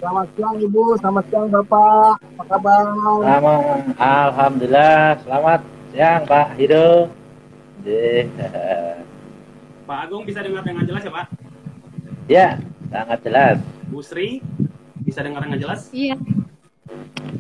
Selamat siang Ibu, selamat siang Bapak. Apa kabar? Selamat, alhamdulillah. Selamat siang Pak Hido. Nggih. Pak Agung bisa dengar dengan jelas ya Pak? Ya, sangat jelas. Bu Sri bisa dengar dengan jelas? Iya,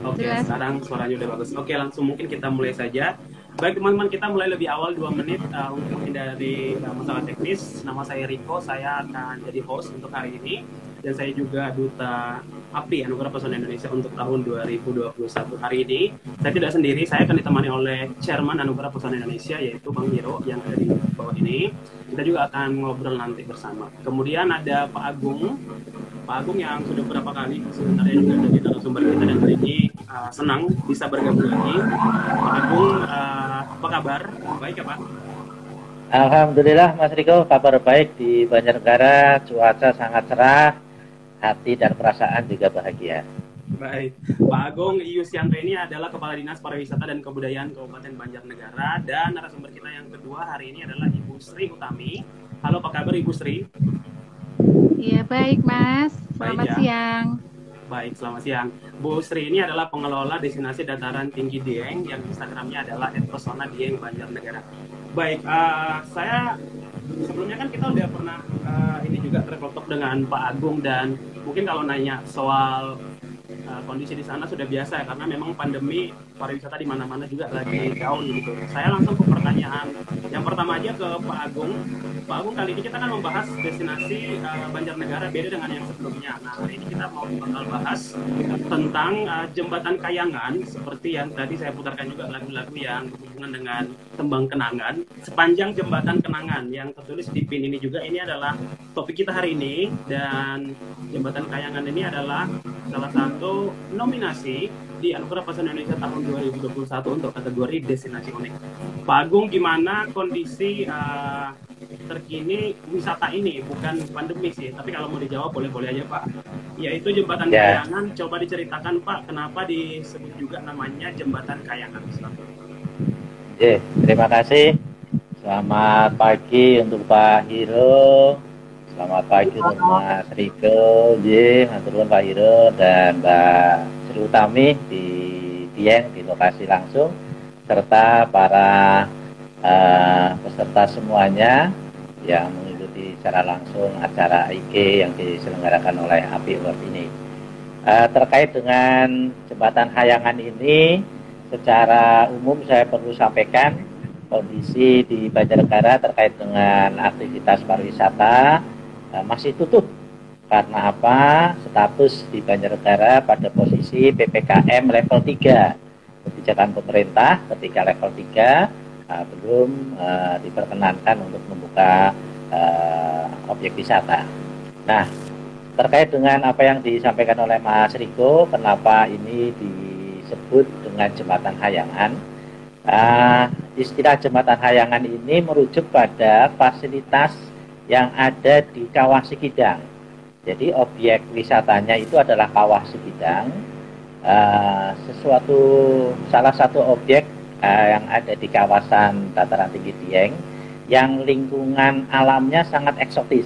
Oke, jelas. sekarang suaranya udah bagus. Oke, langsung mungkin kita mulai saja. Baik teman-teman, kita mulai lebih awal 2 menit untuk menghindari masalah teknis. Nama saya Riko, saya akan jadi host untuk hari ini. Dan saya juga Duta API Anugerah Pesona Indonesia untuk tahun 2021 hari ini. Saya tidak sendiri, saya akan ditemani oleh Chairman Anugerah Pesona Indonesia yaitu Bang Hiro yang ada di bawah ini. Kita juga akan ngobrol nanti bersama. Kemudian ada Pak Agung. Pak Agung yang sudah beberapa kali sebenarnya juga jadi narasumber kita dan hari ini senang bisa bergabung lagi. Pak Agung, apa kabar? Baik ya Pak? Alhamdulillah Mas Riko, kabar baik di Banjarnegara, cuaca sangat cerah, hati dan perasaan juga bahagia. Baik, Pak Agung Yusianto ini adalah Kepala Dinas Pariwisata dan Kebudayaan Kabupaten Banjarnegara dan narasumber kita yang kedua hari ini adalah Ibu Sri Utami. Halo, apa kabar Ibu Sri? Iya, baik Mas. Selamat Baik, ya. siang. Baik, selamat siang. Bu Sri ini adalah pengelola destinasi dataran tinggi Dieng yang Instagramnya adalah @pesona_dieng Banjarnegara. Baik, saya sebelumnya kan kita udah pernah ini juga travel talk dengan Pak Agung dan mungkin kalau nanya soal kondisi di sana sudah biasa ya karena memang pandemi pariwisata di mana-mana juga lagi down gitu. Saya langsung ke pertanyaan yang pertama aja ke Pak Agung. Pak Agung, kali ini kita akan membahas destinasi Banjarnegara beda dengan yang sebelumnya. Nah, hari ini kita bakal bahas tentang jembatan Kayangan seperti yang tadi saya putarkan juga lagu-lagu yang berhubungan dengan tembang kenangan. Sepanjang jembatan kenangan yang tertulis di pin ini juga, ini adalah topik kita hari ini dan jembatan Kayangan ini adalah salah satu nominasi di Anugerah Pesona Indonesia tahun 2021 untuk kategori destinasi unik. Pak Agung, gimana kondisi terkini wisata ini? Bukan pandemi sih, tapi kalau mau dijawab boleh-boleh aja Pak. Yaitu jembatan Kayangan, coba diceritakan Pak, kenapa disebut juga namanya jembatan Kayangan? Terima kasih. Selamat pagi untuk Pak Hiro. Selamat pagi untuk Mas Riko, matur nuwun Pak Hiro dan Mbak Sri Utami di Dieng di lokasi langsung, serta para peserta semuanya yang mengikuti secara langsung acara IG yang diselenggarakan oleh API Award ini. Terkait dengan jembatan Kayangan ini, secara umum saya perlu sampaikan kondisi di Banjarnegara terkait dengan aktivitas pariwisata masih tutup. Karena apa? Status di Banjarnegara pada posisi PPKM level 3. Kebijakan pemerintah ketika level 3 belum diperkenankan untuk membuka objek wisata. Nah, terkait dengan apa yang disampaikan oleh Mas Riko, kenapa ini disebut dengan jembatan Kayangan? Istilah jembatan Kayangan ini merujuk pada fasilitas yang ada di Kawah Sikidang. Jadi objek wisatanya itu adalah Kawah Sikidang, salah satu objek yang ada di kawasan dataran tinggi Dieng yang lingkungan alamnya sangat eksotis.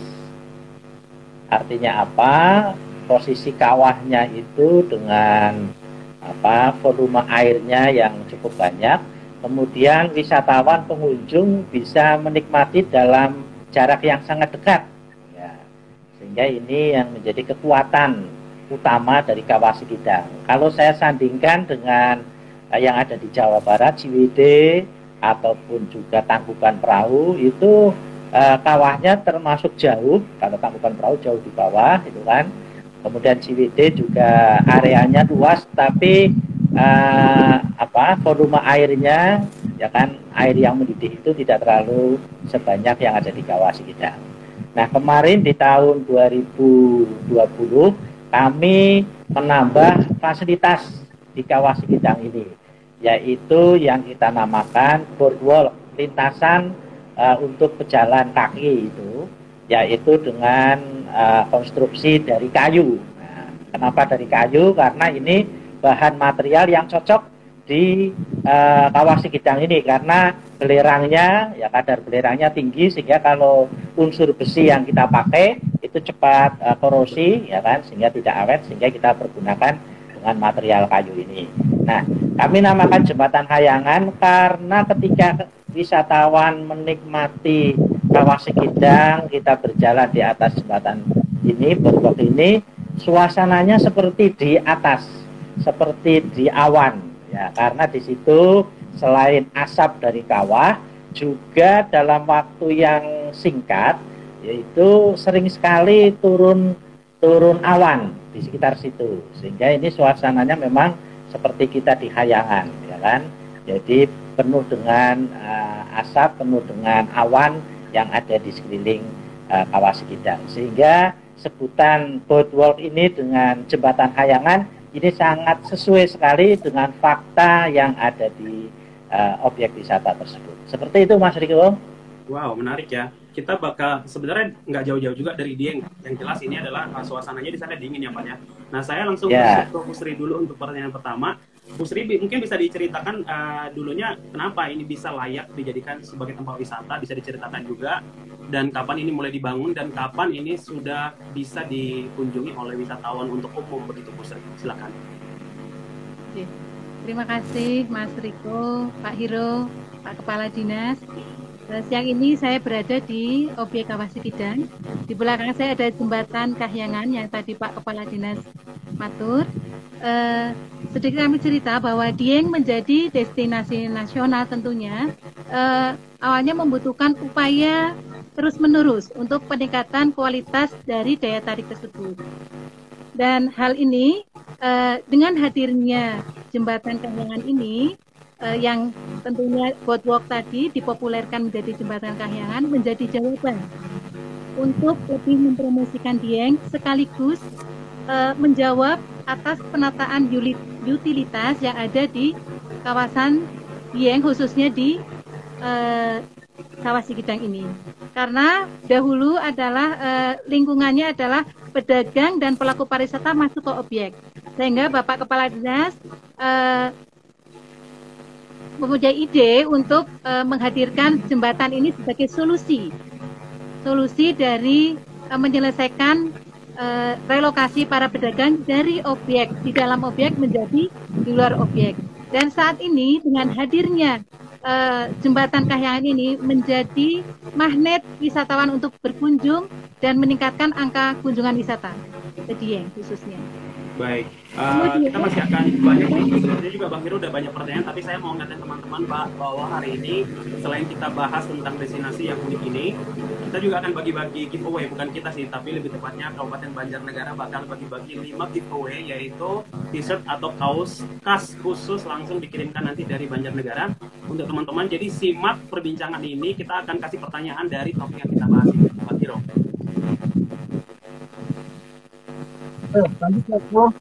Artinya apa? Posisi kawahnya itu dengan volume airnya yang cukup banyak, kemudian wisatawan pengunjung bisa menikmati dalam jarak yang sangat dekat ya. Sehingga ini yang menjadi kekuatan utama dari Kawah Sikidang. Kalau saya sandingkan dengan yang ada di Jawa Barat, Ciwidey ataupun juga Tangkuban Perahu, itu kawahnya termasuk jauh. Kalau Tangkuban Perahu jauh di bawah itu kan. Kemudian Ciwidey juga areanya luas, tapi volume airnya ya kan, air yang mendidih itu tidak terlalu sebanyak yang ada di Kawah Sikidang. Nah, kemarin di tahun 2020 kami menambah fasilitas di Kawah Sikidang ini, yaitu yang kita namakan boardwalk, lintasan untuk pejalan kaki itu, yaitu dengan konstruksi dari kayu. Nah, kenapa dari kayu? Karena ini bahan material yang cocok di Kawah Sikidang ini, karena belerangnya, ya kadar belerangnya tinggi, sehingga kalau unsur besi yang kita pakai itu itu cepat korosi, ya kan, sehingga tidak awet, sehingga kita pergunakan dengan material kayu ini. Nah, kami namakan jembatan hayangan karena ketika wisatawan menikmati Kawah Sikidang, kita berjalan di atas jembatan ini, boardwalk ini, suasananya seperti di atas, seperti di awan, ya, karena di situ selain asap dari kawah, juga dalam waktu yang singkat, yaitu sering sekali turun awan di sekitar situ, sehingga ini suasananya memang seperti kita di hayangan, ya kan? Jadi penuh dengan asap, penuh dengan awan yang ada di sekeliling Kawah Sikidang, sehingga sebutan boardwalk ini dengan jembatan hayangan ini sangat sesuai sekali dengan fakta yang ada di objek wisata tersebut. Seperti itu, Mas Riko. Wow, menarik ya. Kita bakal sebenarnya nggak jauh-jauh juga dari Dieng. Yang jelas ini adalah suasananya di sana dingin ya Pak ya. Nah, saya langsung ke Bu Sri dulu untuk pertanyaan pertama. Bu Sri mungkin bisa diceritakan dulunya kenapa ini bisa layak dijadikan sebagai tempat wisata, bisa diceritakan juga, dan kapan ini mulai dibangun dan kapan ini sudah bisa dikunjungi oleh wisatawan untuk umum begitu Bu Sri. Silakan. Oke. Terima kasih Mas Riko, Pak Hiro, Pak Kepala Dinas. Siang ini saya berada di objek Kawah Sikidang. Di belakang saya ada jembatan Kahyangan yang tadi Pak Kepala Dinas matur. Sedikit kami cerita bahwa Dieng menjadi destinasi nasional tentunya awalnya membutuhkan upaya terus-menerus untuk peningkatan kualitas dari daya tarik tersebut. Dan hal ini dengan hadirnya jembatan Kahyangan ini yang tentunya boardwalk tadi dipopulerkan menjadi jembatan Kahyangan menjadi jawaban untuk lebih mempromosikan Dieng sekaligus menjawab atas penataan utilitas yang ada di kawasan Dieng khususnya di Kawah Sikidang ini. Karena dahulu adalah lingkungannya adalah pedagang dan pelaku pariwisata masuk ke objek. Sehingga Bapak Kepala Dinas mempunyai ide untuk menghadirkan jembatan ini sebagai solusi dari menyelesaikan relokasi para pedagang dari objek di dalam objek menjadi di luar objek. Dan saat ini dengan hadirnya jembatan Kahyangan ini menjadi magnet wisatawan untuk berkunjung dan meningkatkan angka kunjungan wisata ke Dieng khususnya. Baik, kita masih akan banyak nih, sebenarnya juga Bang Hiro udah banyak pertanyaan, tapi saya mau ngatain teman-teman Pak bahwa hari ini selain kita bahas tentang destinasi yang unik ini, kita juga akan bagi-bagi giveaway, bukan kita sih, tapi lebih tepatnya Kabupaten Banjarnegara bakal bagi-bagi 5 giveaway, yaitu t-shirt atau kaos khas khusus langsung dikirimkan nanti dari Banjarnegara untuk teman-teman. Jadi simak perbincangan ini, kita akan kasih pertanyaan dari topik yang kita bahas ini, Pak Hiro. Lanjut Bu.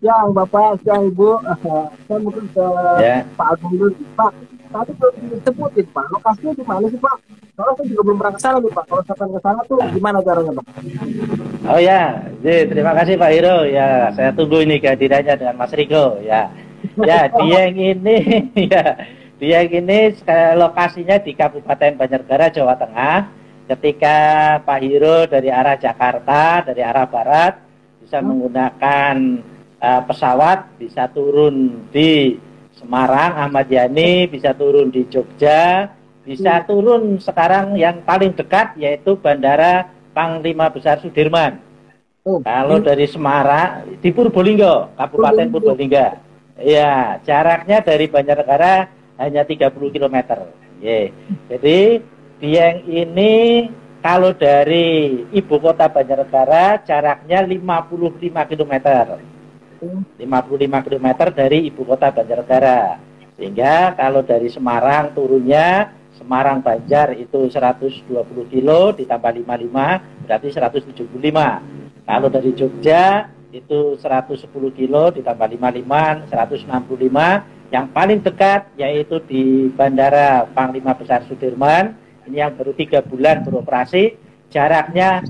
Siang Bapak, siang Ibu. Saya mungkin ke Pak Agung dulu. Pak, tadi belum disebutin Pak, lokasinya di mana sih Pak? Kalau saya juga belum pernah ke sana nih Pak. Kalau saya ke sana tuh gimana caranya Pak? Oh ya, terima kasih Pak Hiro. Ya, saya tunggu ini kehadirannya dengan Mas Riko. Ya, Dieng ini, Dieng ini lokasinya di Kabupaten Banjarnegara, Jawa Tengah. Ketika Pak Hiro dari arah Jakarta, dari arah barat, bisa menggunakan pesawat, bisa turun di Semarang, Ahmad Yani, bisa turun di Jogja, bisa turun sekarang yang paling dekat yaitu Bandara Panglima Besar Sudirman. Kalau dari Semarang, di Purbolinggo, Kabupaten Purbolinggo. Ya, jaraknya dari Banjarnegara hanya 30 km. Jadi Dieng ini kalau dari ibu kota Banjarnegara jaraknya 55 km. 55 km dari ibu kota Banjarnegara. Sehingga kalau dari Semarang turunnya Semarang Banjar itu 120 kilo ditambah 55 berarti 175. Kalau dari Jogja itu 110 kilo ditambah 55 165. Yang paling dekat yaitu di Bandara Panglima Besar Sudirman. Ini yang baru 3 bulan beroperasi, jaraknya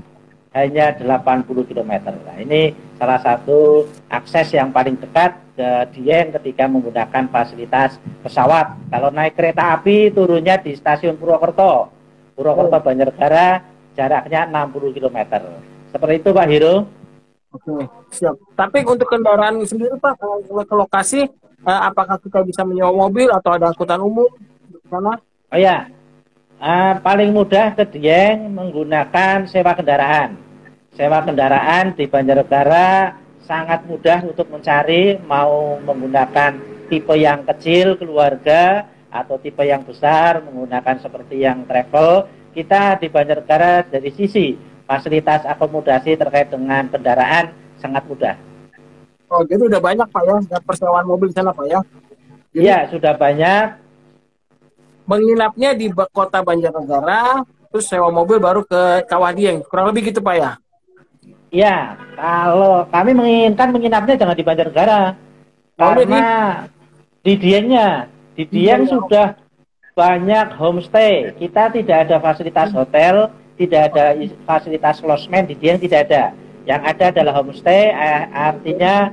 hanya 80 km. Nah, ini salah satu akses yang paling dekat ke Dieng ketika menggunakan fasilitas pesawat. Kalau naik kereta api turunnya di stasiun Purwokerto, Banjarnegara, jaraknya 60 km. Seperti itu Pak Hiro. Oke, siap. Tapi untuk kendaraan sendiri Pak, kalau ke lokasi, apakah kita bisa menyewa mobil atau ada angkutan umum di sana? Oh ya, paling mudah ke Dieng menggunakan sewa kendaraan. Sewa kendaraan di Banjarnegara sangat mudah untuk mencari, mau menggunakan tipe yang kecil keluarga atau tipe yang besar menggunakan seperti yang travel. Kita di Banjarnegara dari sisi fasilitas akomodasi terkait dengan kendaraan sangat mudah. Oh, jadi udah banyak Pak ya, persewaan mobil di sana Pak ya? Iya, sudah banyak. Menginapnya di kota Banjarnegara, terus sewa mobil baru ke Kawah Dieng, kurang lebih gitu Pak ya? Iya, kalau kami menginginkan menginapnya jangan di Banjarnegara, karena di Diengnya, di Dieng sudah banyak homestay. Kita tidak ada fasilitas hotel, tidak ada fasilitas losmen di Dieng, tidak ada. Yang ada adalah homestay, artinya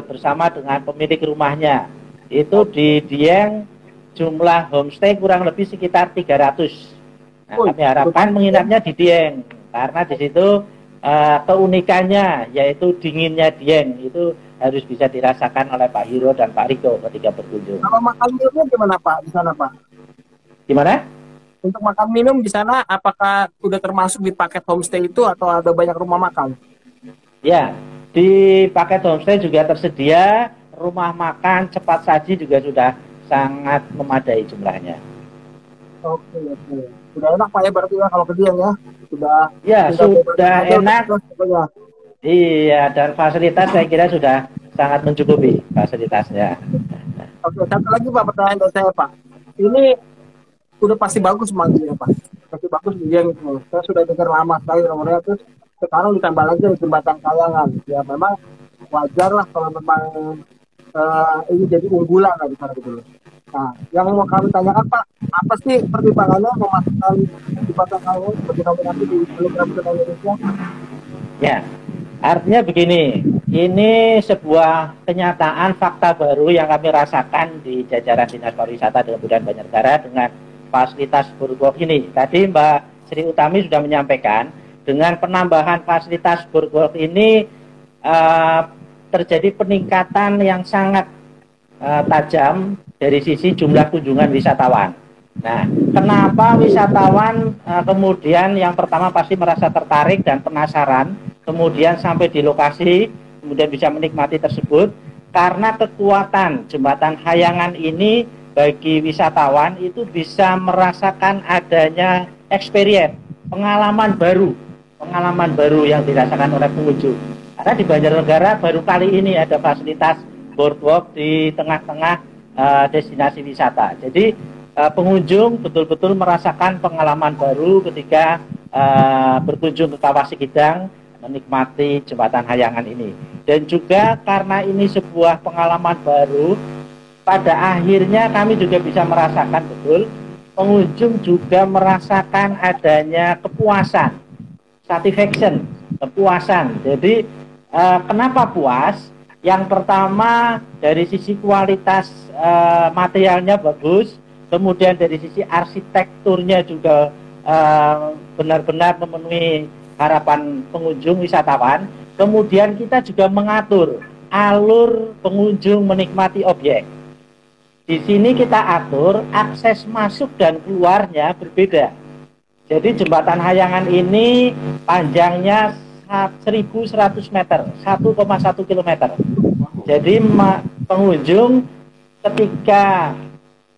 bersama dengan pemilik rumahnya. Itu di Dieng jumlah homestay kurang lebih sekitar 300. Nah, kami harapkan menginapnya di Dieng karena di situ keunikannya yaitu dinginnya Dieng itu harus bisa dirasakan oleh Pak Hiro dan Pak Riko ketika berkunjung. Kalau makan minumnya gimana Pak di sana Pak? Gimana? Untuk makan minum di sana, apakah sudah termasuk di paket homestay itu atau ada banyak rumah makan? Ya, di paket homestay juga tersedia rumah makan cepat saji juga sudah sangat memadai jumlahnya. Oke. Sudah enak Pak ya berarti ya kalau ke Dieng ya? Sudah enak. Iya, dan fasilitas saya kira sudah sangat mencukupi fasilitasnya. Oke, satu lagi Pak pertanyaan dari saya Pak. Ini udah pasti bagus manggilnya Pak, pasti bagus dia gitu. Saya sudah dengar lama sekali nomornya, terus sekarang ditambah lagi jembatan Kayangan. Ya memang wajar lah kalau memang ini jadi unggulan lah di sana gitu. Nah, yang mau kami tanyakan Pak, apa sih pertimbangannya memasukkan jembatan Kayangan sebagai nominasi di Program Indonesia? Ya, artinya begini, ini sebuah kenyataan fakta baru yang kami rasakan di jajaran Dinas Pariwisata dan Kebudayaan Banjarnegara dengan fasilitas boardwalk ini. Tadi Mbak Sri Utami sudah menyampaikan dengan penambahan fasilitas boardwalk ini terjadi peningkatan yang sangat tajam dari sisi jumlah kunjungan wisatawan. Nah, kenapa wisatawan kemudian yang pertama pasti merasa tertarik dan penasaran, kemudian sampai di lokasi, kemudian bisa menikmati tersebut, karena kekuatan jembatan Kayangan ini bagi wisatawan itu bisa merasakan adanya experience, pengalaman baru yang dirasakan oleh pengunjung. Karena di Banjarnegara baru kali ini ada fasilitas boardwalk di tengah-tengah destinasi wisata. Jadi pengunjung betul-betul merasakan pengalaman baru ketika berkunjung ke Kawah Sikidang, menikmati jembatan Kayangan ini. Dan juga karena ini sebuah pengalaman baru, pada akhirnya kami juga bisa merasakan betul, pengunjung juga merasakan adanya kepuasan, satisfaction, kepuasan. Jadi kenapa puas? Yang pertama dari sisi kualitas materialnya bagus, kemudian dari sisi arsitekturnya juga benar-benar memenuhi harapan pengunjung wisatawan. Kemudian kita juga mengatur alur pengunjung menikmati objek. Di sini kita atur akses masuk dan keluarnya berbeda. Jadi jembatan Kayangan ini panjangnya 1.100 meter, 1,1 km. Jadi pengunjung ketika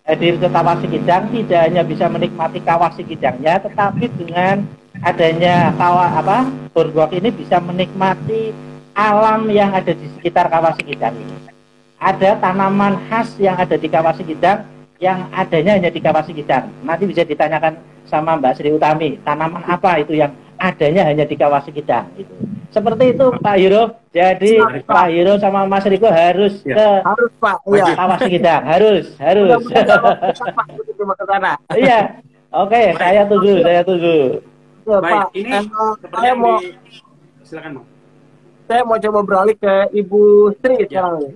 hadir ke Kawah Sikidang tidak hanya bisa menikmati Kawah Sikidangnya, tetapi dengan adanya boardwalk ini bisa menikmati alam yang ada di sekitar Kawah Sikidang ini. Ada tanaman khas yang ada di Kawah Sikidang yang adanya hanya di Kawah Sikidang. Nanti bisa ditanyakan sama Mbak Sri Utami, tanaman apa itu yang adanya hanya di Kawah Sikidang itu. Seperti itu Pak Hiro. Jadi Pak Hiro sama Mas Riko harus ke Kawah Sikidang, harus. Iya. Oke, saya tunggu. Baik, ini silakan Bang. Saya mau coba beralih ke Ibu Sri sekarang.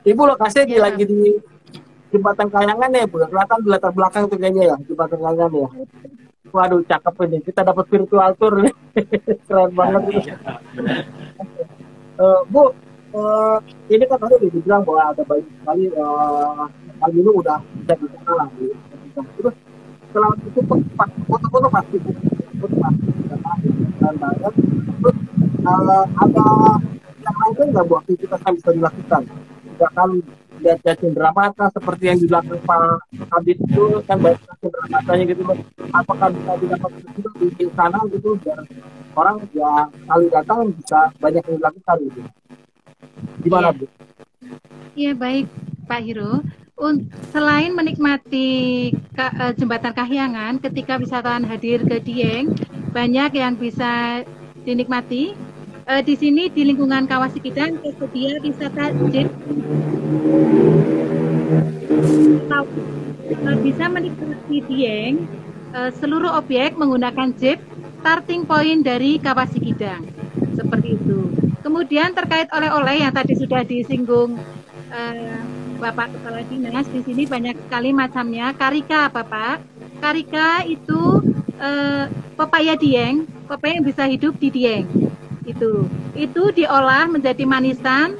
Ibu lokasinya lagi di jembatan Kayangan ya Bu. Kelihatan di latar belakang tuh kayaknya ya, jembatan Kayangan ya. Waduh, cakep ini. Kita dapat virtual tour nih. Keren banget. Iya, benar. Bu, ini kan tadi dibilang bahwa ada banyak sekali albino udah bisa disana lah. Terus setelah itu foto-foto pasti keren banget. Terus ada yang lain nggak Bu aktivitas yang bisa dilakukan? Misalkan lihat cendramata seperti yang dilakukan Pak Kabit itu kan banyak cendramatanya gitu. Apakah bisa didapat juga di sana gitu biar orang ya kali datang bisa banyak yang dilakukan gitu. Gimana Bu? Iya baik Pak Hiro. Selain menikmati jembatan Kahyangan, ketika wisatawan hadir ke Dieng, banyak yang bisa dinikmati. Di sini di lingkungan Kawasikidang tersedia wisata jeep. Bisa menikmati Dieng seluruh objek menggunakan jeep starting point dari Kawasikidang. Seperti itu. Kemudian terkait oleh-oleh yang tadi sudah disinggung Bapak Kepala Dinas, di sini banyak sekali macamnya. Karika, Bapak. Karika itu pepaya Dieng, pepaya yang bisa hidup di Dieng. Itu diolah menjadi manisan.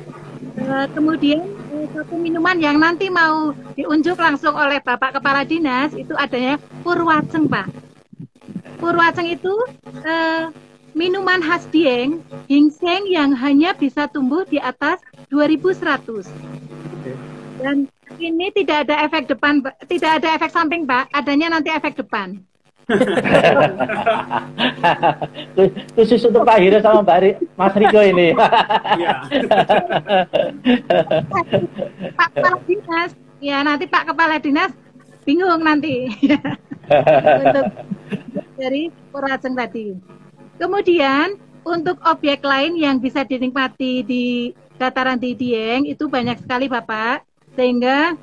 Kemudian satu minuman yang nanti mau diunjuk langsung oleh Bapak Kepala Dinas itu adanya Purwaceng, Pak. Purwaceng itu minuman khas Dieng, ginseng yang hanya bisa tumbuh di atas 2100. Dan ini tidak ada efek depan, tidak ada efek samping, Pak. Adanya nanti efek depan. Khusus untuk Pak Hiro sama Mas Riko ini. Iya. Pak Kepala Dinas, ya nanti Pak Kepala Dinas bingung nanti untuk dari Purwaceng tadi. Kemudian untuk objek lain yang bisa dinikmati di dataran di Dieng itu banyak sekali Bapak. Sehingga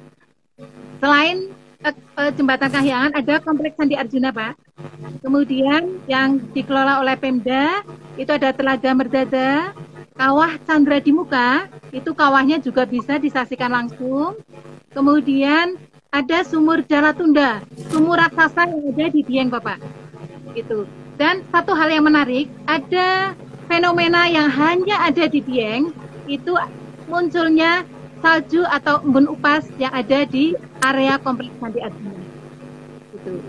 selain jembatan Kahyangan ada kompleks Candi Arjuna, Pak. Kemudian yang dikelola oleh Pemda itu ada Telaga Merdada, Kawah Chandra di Muka, itu kawahnya juga bisa disaksikan langsung. Kemudian ada Sumur Jalatunda, sumur raksasa yang ada di Dieng, Bapak. Itu. Dan satu hal yang menarik, ada fenomena yang hanya ada di Dieng, itu munculnya salju atau embun upas yang ada di area kompleks Candi Arjuna. Itu.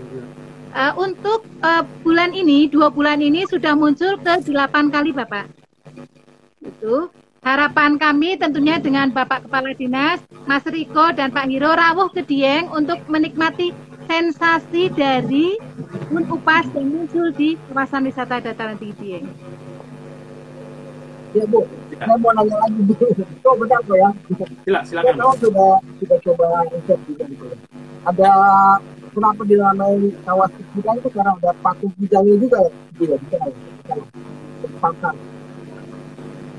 Untuk bulan ini, 2 bulan ini sudah muncul ke 8 kali Bapak. Itu. Harapan kami tentunya dengan Bapak Kepala Dinas, Mas Riko dan Pak Hiro rawuh ke Dieng untuk menikmati sensasi dari embun upas yang muncul di kawasan wisata dataran tinggi Dieng. Ya Bu, saya mau nanya lagi Bu. Oh benar Bu ya. Silakan. Saya sudah coba riset juga gitu. Ada kenapa dinamai Kawasikidang itu karena ada patung kijangnya juga ya? Iya, bisa. Pangkat.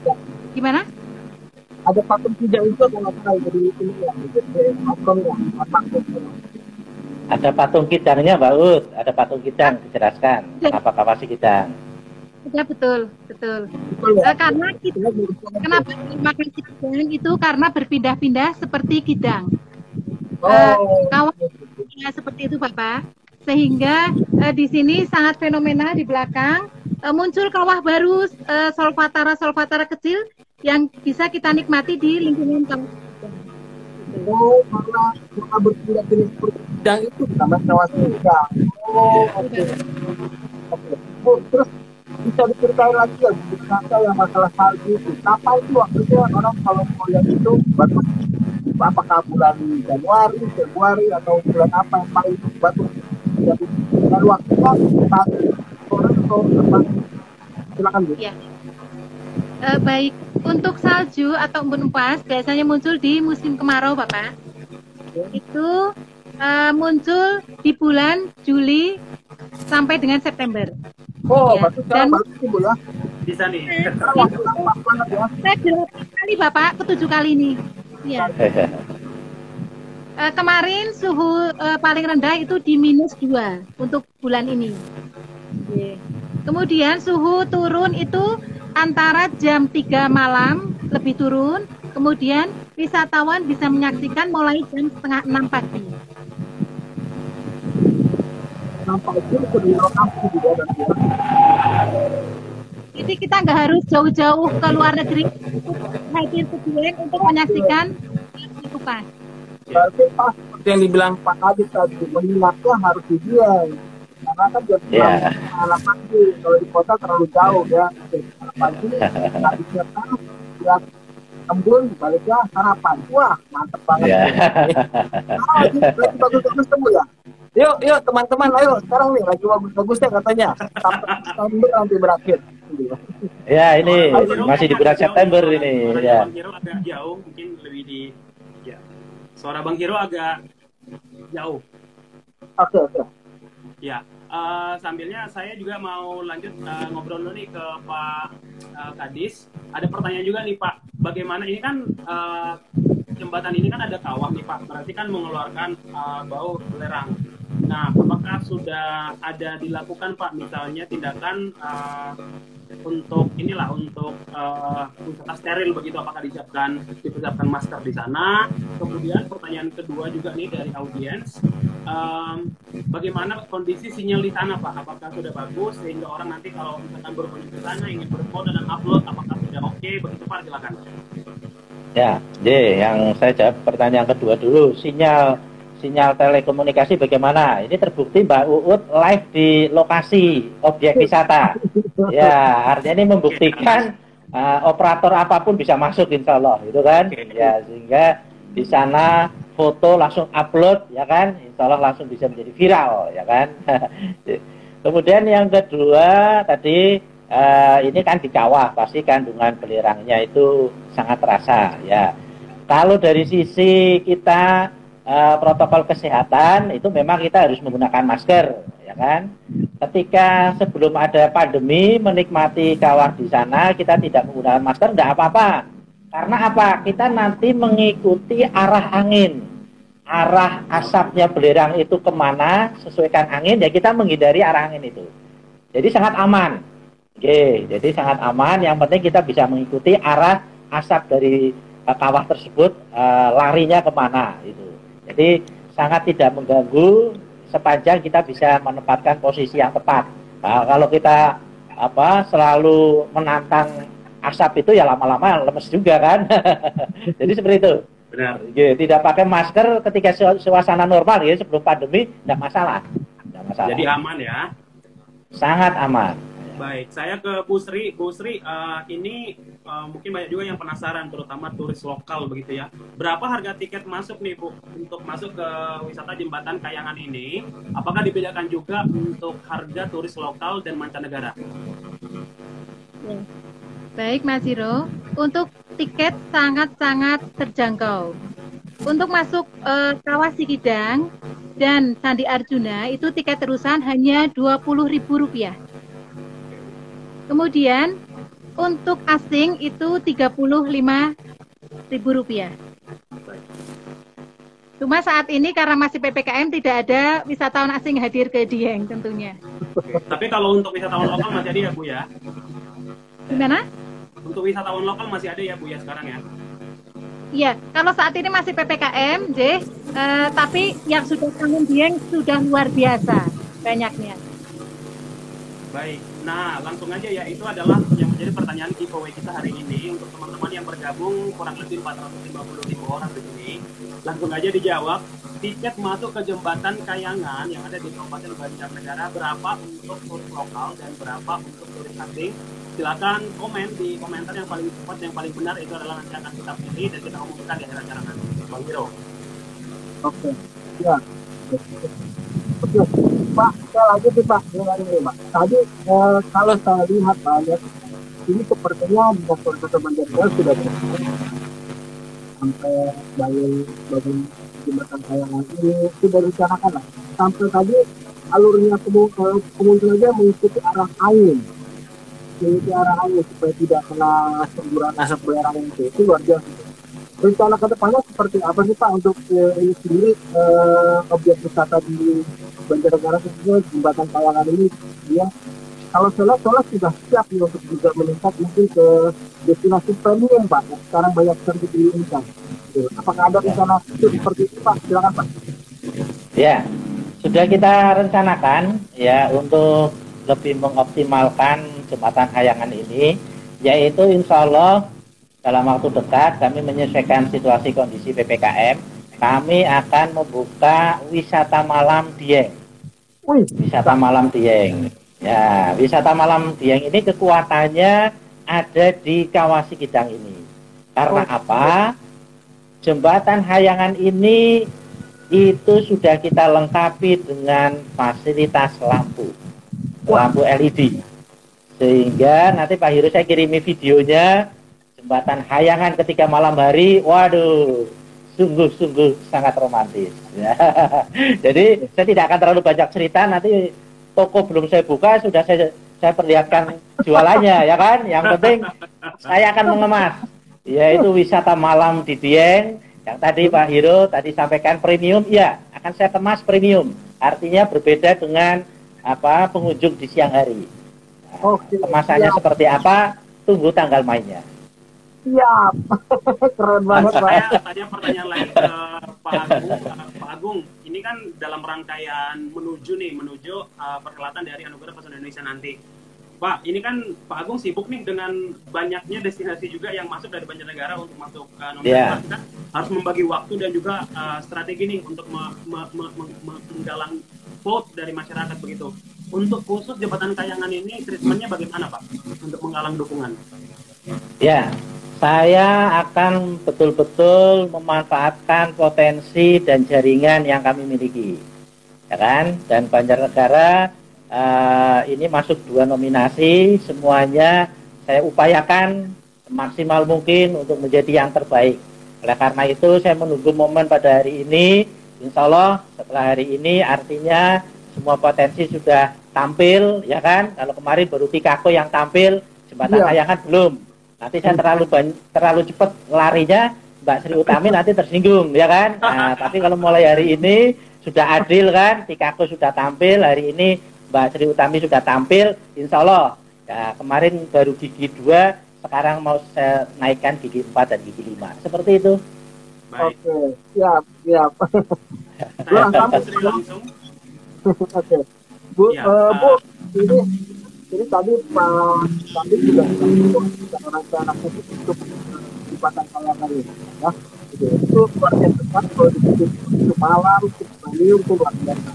Ya. Gimana? Ada patung kijang itu kalau tahu jadi ini ya, jadi patung ya, Ada patung kijangnya, Mbak Ut. Ada patung kijang, dijelaskan. Kenapa Kawasikidang? Ya betul. Ya? Kenapa makan kijang itu karena berpindah-pindah seperti kidang. Kawan ya, seperti itu Bapak. Sehingga di sini sangat fenomena di belakang muncul kawah baru solvatara kecil yang bisa kita nikmati di lingkungan kawah. Karena berpindah-pindah seperti kidang itu sama Kawasikidang. Oke. Terus bisa diceritain lagi ya Bu, yang masalah salju itu. Kapan itu waktunya orang kalau mau lihat itu bagus? Apakah bulan Januari, Februari atau bulan apa yang paling bagus? Jadi dari waktunya orang atau apa? Silakan Bu. Ya. Baik, untuk salju atau embun upas biasanya muncul di musim kemarau Bapak. Itu muncul di bulan Juli sampai dengan September. Oh, ya. Dan bagus Bu ya. Bisa nih. Saya 8 kali Bapak, ke-7 kali ini. Ya. Kemarin suhu paling rendah itu di -2 untuk bulan ini. Kemudian suhu turun itu antara jam 3 malam lebih turun. Kemudian wisatawan bisa menyaksikan mulai jam 5:30 pagi. nampak itu di lokasi juga dan ya. Jadi kita nggak harus jauh-jauh ke luar negeri hadir ke Dieng untuk menyaksikan itu Pak. Berarti Pak seperti yang dibilang Pak Adit tadi, mengingatnya harus di Dieng. Karena kan jam 6 pagi, kalau di kota terlalu jauh ya. Jam 6 pagi, nggak disiapkan, ya embun, baliknya sarapan. Wah, mantep banget. Bagus-bagus temu ya. Yuk teman-teman, ayo sekarang nih lagi bagus-bagusnya katanya. Sampai nanti berakhir. Ya ini masih di bulan September ini. Ya. Bang Hiro agak jauh, mungkin lebih di. Ya. Suara Bang Hiro agak jauh. Oke. Ya. Sambilnya saya juga mau lanjut ngobrol dulu nih ke Pak Kadis. Ada pertanyaan juga nih Pak, bagaimana ini kan jembatan ini kan ada kawah nih Pak, berarti kan mengeluarkan bau belerang. Nah, apakah sudah ada dilakukan Pak misalnya tindakan untuk wisata steril begitu, apakah disiapkan masker di sana? Kemudian pertanyaan kedua juga nih dari audiens, bagaimana kondisi sinyal di sana Pak? Apakah sudah bagus sehingga orang nanti kalau misalkan berkunjung ke sana ingin berfoto dan upload, apakah sudah oke? Begitu Pak, silakan. Ya, yang saya jawab pertanyaan kedua dulu, sinyal telekomunikasi bagaimana? Ini terbukti Mbak Uut live di lokasi objek wisata. Ya, artinya ini membuktikan operator apapun bisa masuk insya Allah, gitu kan? Ya, sehingga di sana foto langsung upload, ya kan? Insya Allah langsung bisa menjadi viral, ya kan? Kemudian yang kedua tadi ini kan di kawah, pasti kandungan belerangnya itu sangat terasa, ya. Kalau dari sisi kita protokol kesehatan itu memang kita harus menggunakan masker, ya kan? Ketika sebelum ada pandemi menikmati kawah di sana kita tidak menggunakan masker, enggak apa-apa. Karena apa? Kita nanti mengikuti arah angin, arah asapnya belerang itu kemana, sesuaikan angin, ya kita menghindari arah angin itu. Jadi sangat aman. Oke, jadi sangat aman. Yang penting kita bisa mengikuti arah asap dari kawah tersebut larinya kemana itu. Jadi sangat tidak mengganggu sepanjang kita bisa menempatkan posisi yang tepat. Nah, kalau kita selalu menantang asap itu ya lama-lama lemes juga kan. Jadi seperti itu. Benar. Ya, tidak pakai masker ketika suasana normal ya sebelum pandemi tidak masalah. Jadi aman ya. Sangat aman. Baik, saya ke Bu Sri. Bu Sri, ini mungkin banyak juga yang penasaran, terutama turis lokal begitu ya. Berapa harga tiket masuk nih Bu untuk masuk ke wisata Jembatan Kayangan ini? Apakah dibedakan juga untuk harga turis lokal dan mancanegara? Baik Mas Hiro, untuk tiket sangat-sangat terjangkau. Untuk masuk Kawah Sikidang dan Candi Arjuna itu tiket terusan hanya Rp20.000. Kemudian untuk asing itu Rp35.000. Cuma saat ini karena masih PPKM tidak ada wisatawan asing hadir ke Dieng tentunya. Tapi kalau untuk wisatawan lokal masih ada ya Bu ya? Gimana? Untuk wisatawan lokal masih ada ya Bu ya sekarang ya? Iya, kalau saat ini masih PPKM, tapi yang sudah kangen Dieng sudah luar biasa banyaknya. Baik, nah langsung aja ya, itu adalah yang menjadi pertanyaan giveaway kita hari ini untuk teman-teman yang bergabung kurang lebih 450.000 orang di sini. Langsung aja dijawab, tiket masuk ke Jembatan Kayangan yang ada di Kabupaten Banjarnegara berapa untuk turis lokal dan berapa untuk turis asing? Silakan komen di komentar yang paling cepat, yang paling benar itu adalah nanti akan kita pilih dan kita umumkan di akhir acara nanti. Bang Hiro. Oke, ya. Oke, Pak, saya lagi sih Pak, tadi kalau saya lihat banyak, ini sepertinya Dinas Pariwisata Banjarnegara sudah berhasil sampai bangun Jembatan Kayangan ini sudah direncanakan lah. Sampai tadi alurnya kemungkinan aja mengikuti arah angin. Supaya tidak kena semburan asap belerang itu luar biasa. Rencana ke depannya seperti apa sih Pak untuk ini sendiri objek wisata di Banjarnegara khususnya Jembatan Kayangan ini? Ya, kalau saya lihat sudah siap nih untuk juga meningkat mungkin ke destinasi premium Pak. Yang sekarang banyak sekali diinginkan. Apakah ada rencana seperti itu Pak? Silakan Pak. Ya, sudah kita rencanakan ya untuk lebih mengoptimalkan jembatan Hayangan ini, yaitu insya Allah dalam waktu dekat kami menyesuaikan situasi kondisi PPKM, kami akan membuka wisata malam Dieng. Wisata malam Dieng. Ya, wisata malam Dieng ini kekuatannya ada di Kawah Sikidang ini. Karena apa? Jembatan Hayangan ini itu sudah kita lengkapi dengan fasilitas lampu LED, sehingga nanti Pak Hiro saya kirimi videonya jembatan Hayangan ketika malam hari. Waduh, sungguh-sungguh sangat romantis ya. Jadi saya tidak akan terlalu banyak cerita, nanti toko belum saya buka sudah saya perlihatkan jualannya ya kan. Yang penting saya akan mengemas, yaitu wisata malam di Dieng. Yang tadi Pak Hiro tadi sampaikan premium, ya akan saya kemas premium. Artinya berbeda dengan pengunjung di siang hari. Nah, kemasannya seperti apa? Tunggu tanggal mainnya. Siap. Keren banget Pak. Saya tanya pertanyaan lain ke Pak Agung. Pak Agung, ini kan dalam rangkaian menuju perhelatan dari Anugerah Pesona Indonesia nanti. Pak, ini kan Pak Agung sibuk nih dengan banyaknya destinasi juga yang masuk dari banjarnegara untuk masuk ke nomor kita harus membagi waktu dan juga strategi nih untuk menggalang vote dari masyarakat begitu. Untuk khusus jembatan Kayangan ini treatmentnya bagaimana Pak untuk menggalang dukungan? Ya, saya akan betul-betul memanfaatkan potensi dan jaringan yang kami miliki, ya kan? Dan Banjarnegara ini masuk 2 nominasi, semuanya saya upayakan maksimal mungkin untuk menjadi yang terbaik. Oleh karena itu saya menunggu momen pada hari ini. Insya Allah setelah hari ini artinya semua potensi sudah tampil, ya kan? Kalau kemarin baru Pikako yang tampil, jembatan Kayangan belum. Nanti saya terlalu cepat larinya, Mbak Sri Utami nanti tersinggung, ya kan? Nah, tapi kalau mulai hari ini sudah adil kan, Pikako sudah tampil, hari ini Mbak Sri Utami sudah tampil, insya Allah. Ya, kemarin baru gigi 2, sekarang mau saya naikkan gigi 4 dan gigi 5. Seperti itu. Baik. Oke, siap. Langsung. Oke. Bu, ini tadi Pak Tadi juga rencana khusus untuk jembatan Kayangan ini, ya. Itu luar biasa besar kalau dibikin untuk malam, premium itu luar biasa.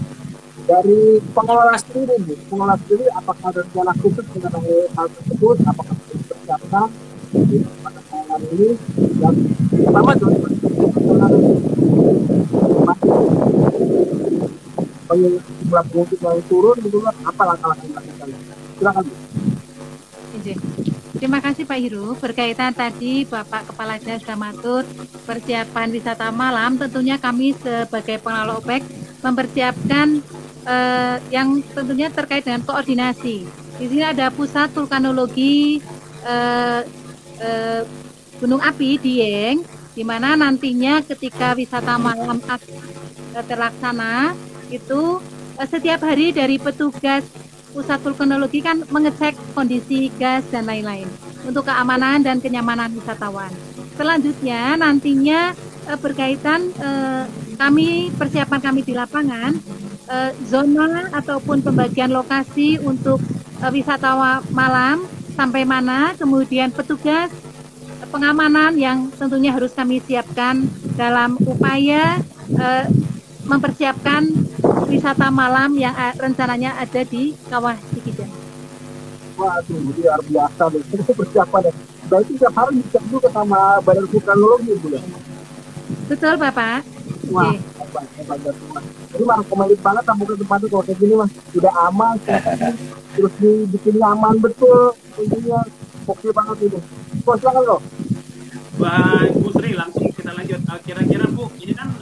Dari pengelola sendiri, apakah ada rencana khusus mengenai hal tersebut? Apakah sudah dipersiapkan di jembatan Kayangan ini? Dan pertama jumlah pengunjung yang turun gitu kan, apa langkah-langkah yang dilakukan? Silakan Bu. Terima kasih Pak Hiro. Berkaitan tadi Bapak Kepala Dinas sudah matur persiapan wisata malam, tentunya kami sebagai pengelola objek mempersiapkan yang tentunya terkait dengan koordinasi. Di sini ada pusat vulkanologi Gunung Api Dieng, di mana nantinya ketika wisata malam terlaksana itu setiap hari dari petugas pusat vulkanologi kan mengecek kondisi gas dan lain-lain untuk keamanan dan kenyamanan wisatawan. Selanjutnya nantinya berkaitan persiapan kami di lapangan, zona ataupun pembagian lokasi untuk wisata malam sampai mana, kemudian petugas pengamanan yang tentunya harus kami siapkan dalam upaya mempersiapkan wisata malam yang rencananya ada di Kawah Sikidang. Waduh, luar biasa deh. Itu persiapan ya. Berarti tiap hari dicek juga sama Badan Vulkanologi, Bu ya? Betul, Bapak. Wah, hebat. Jadi rekomendasi banget buka tempatnya kalau kayak gini Mas. Udah aman, terus dibikin nyaman betul. Tentunya oke banget itu. Kok silakan loh. Baik, Bu Sri, langsung kita lanjut. Kira-kira Bu, ini kan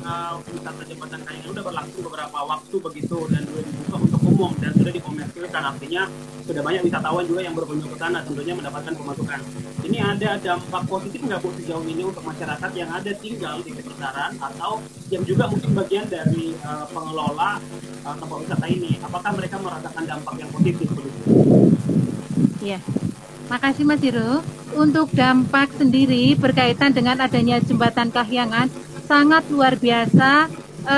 wisata jembatan Kayangan udah berlangsung beberapa waktu begitu dan sudah dibuka untuk umum dan sudah dikomersilkan, artinya sudah banyak wisatawan juga yang berkunjung ke sana, tentunya mendapatkan pemasukan. Ini ada dampak positif nggak Bu sejauh ini untuk masyarakat yang ada tinggal di sekitaran atau yang juga mungkin bagian dari pengelola tempat wisata ini? Apakah mereka merasakan dampak yang positif begitu? Iya. Makasih Mas Hiro. Untuk dampak sendiri berkaitan dengan adanya jembatan Kahyangan sangat luar biasa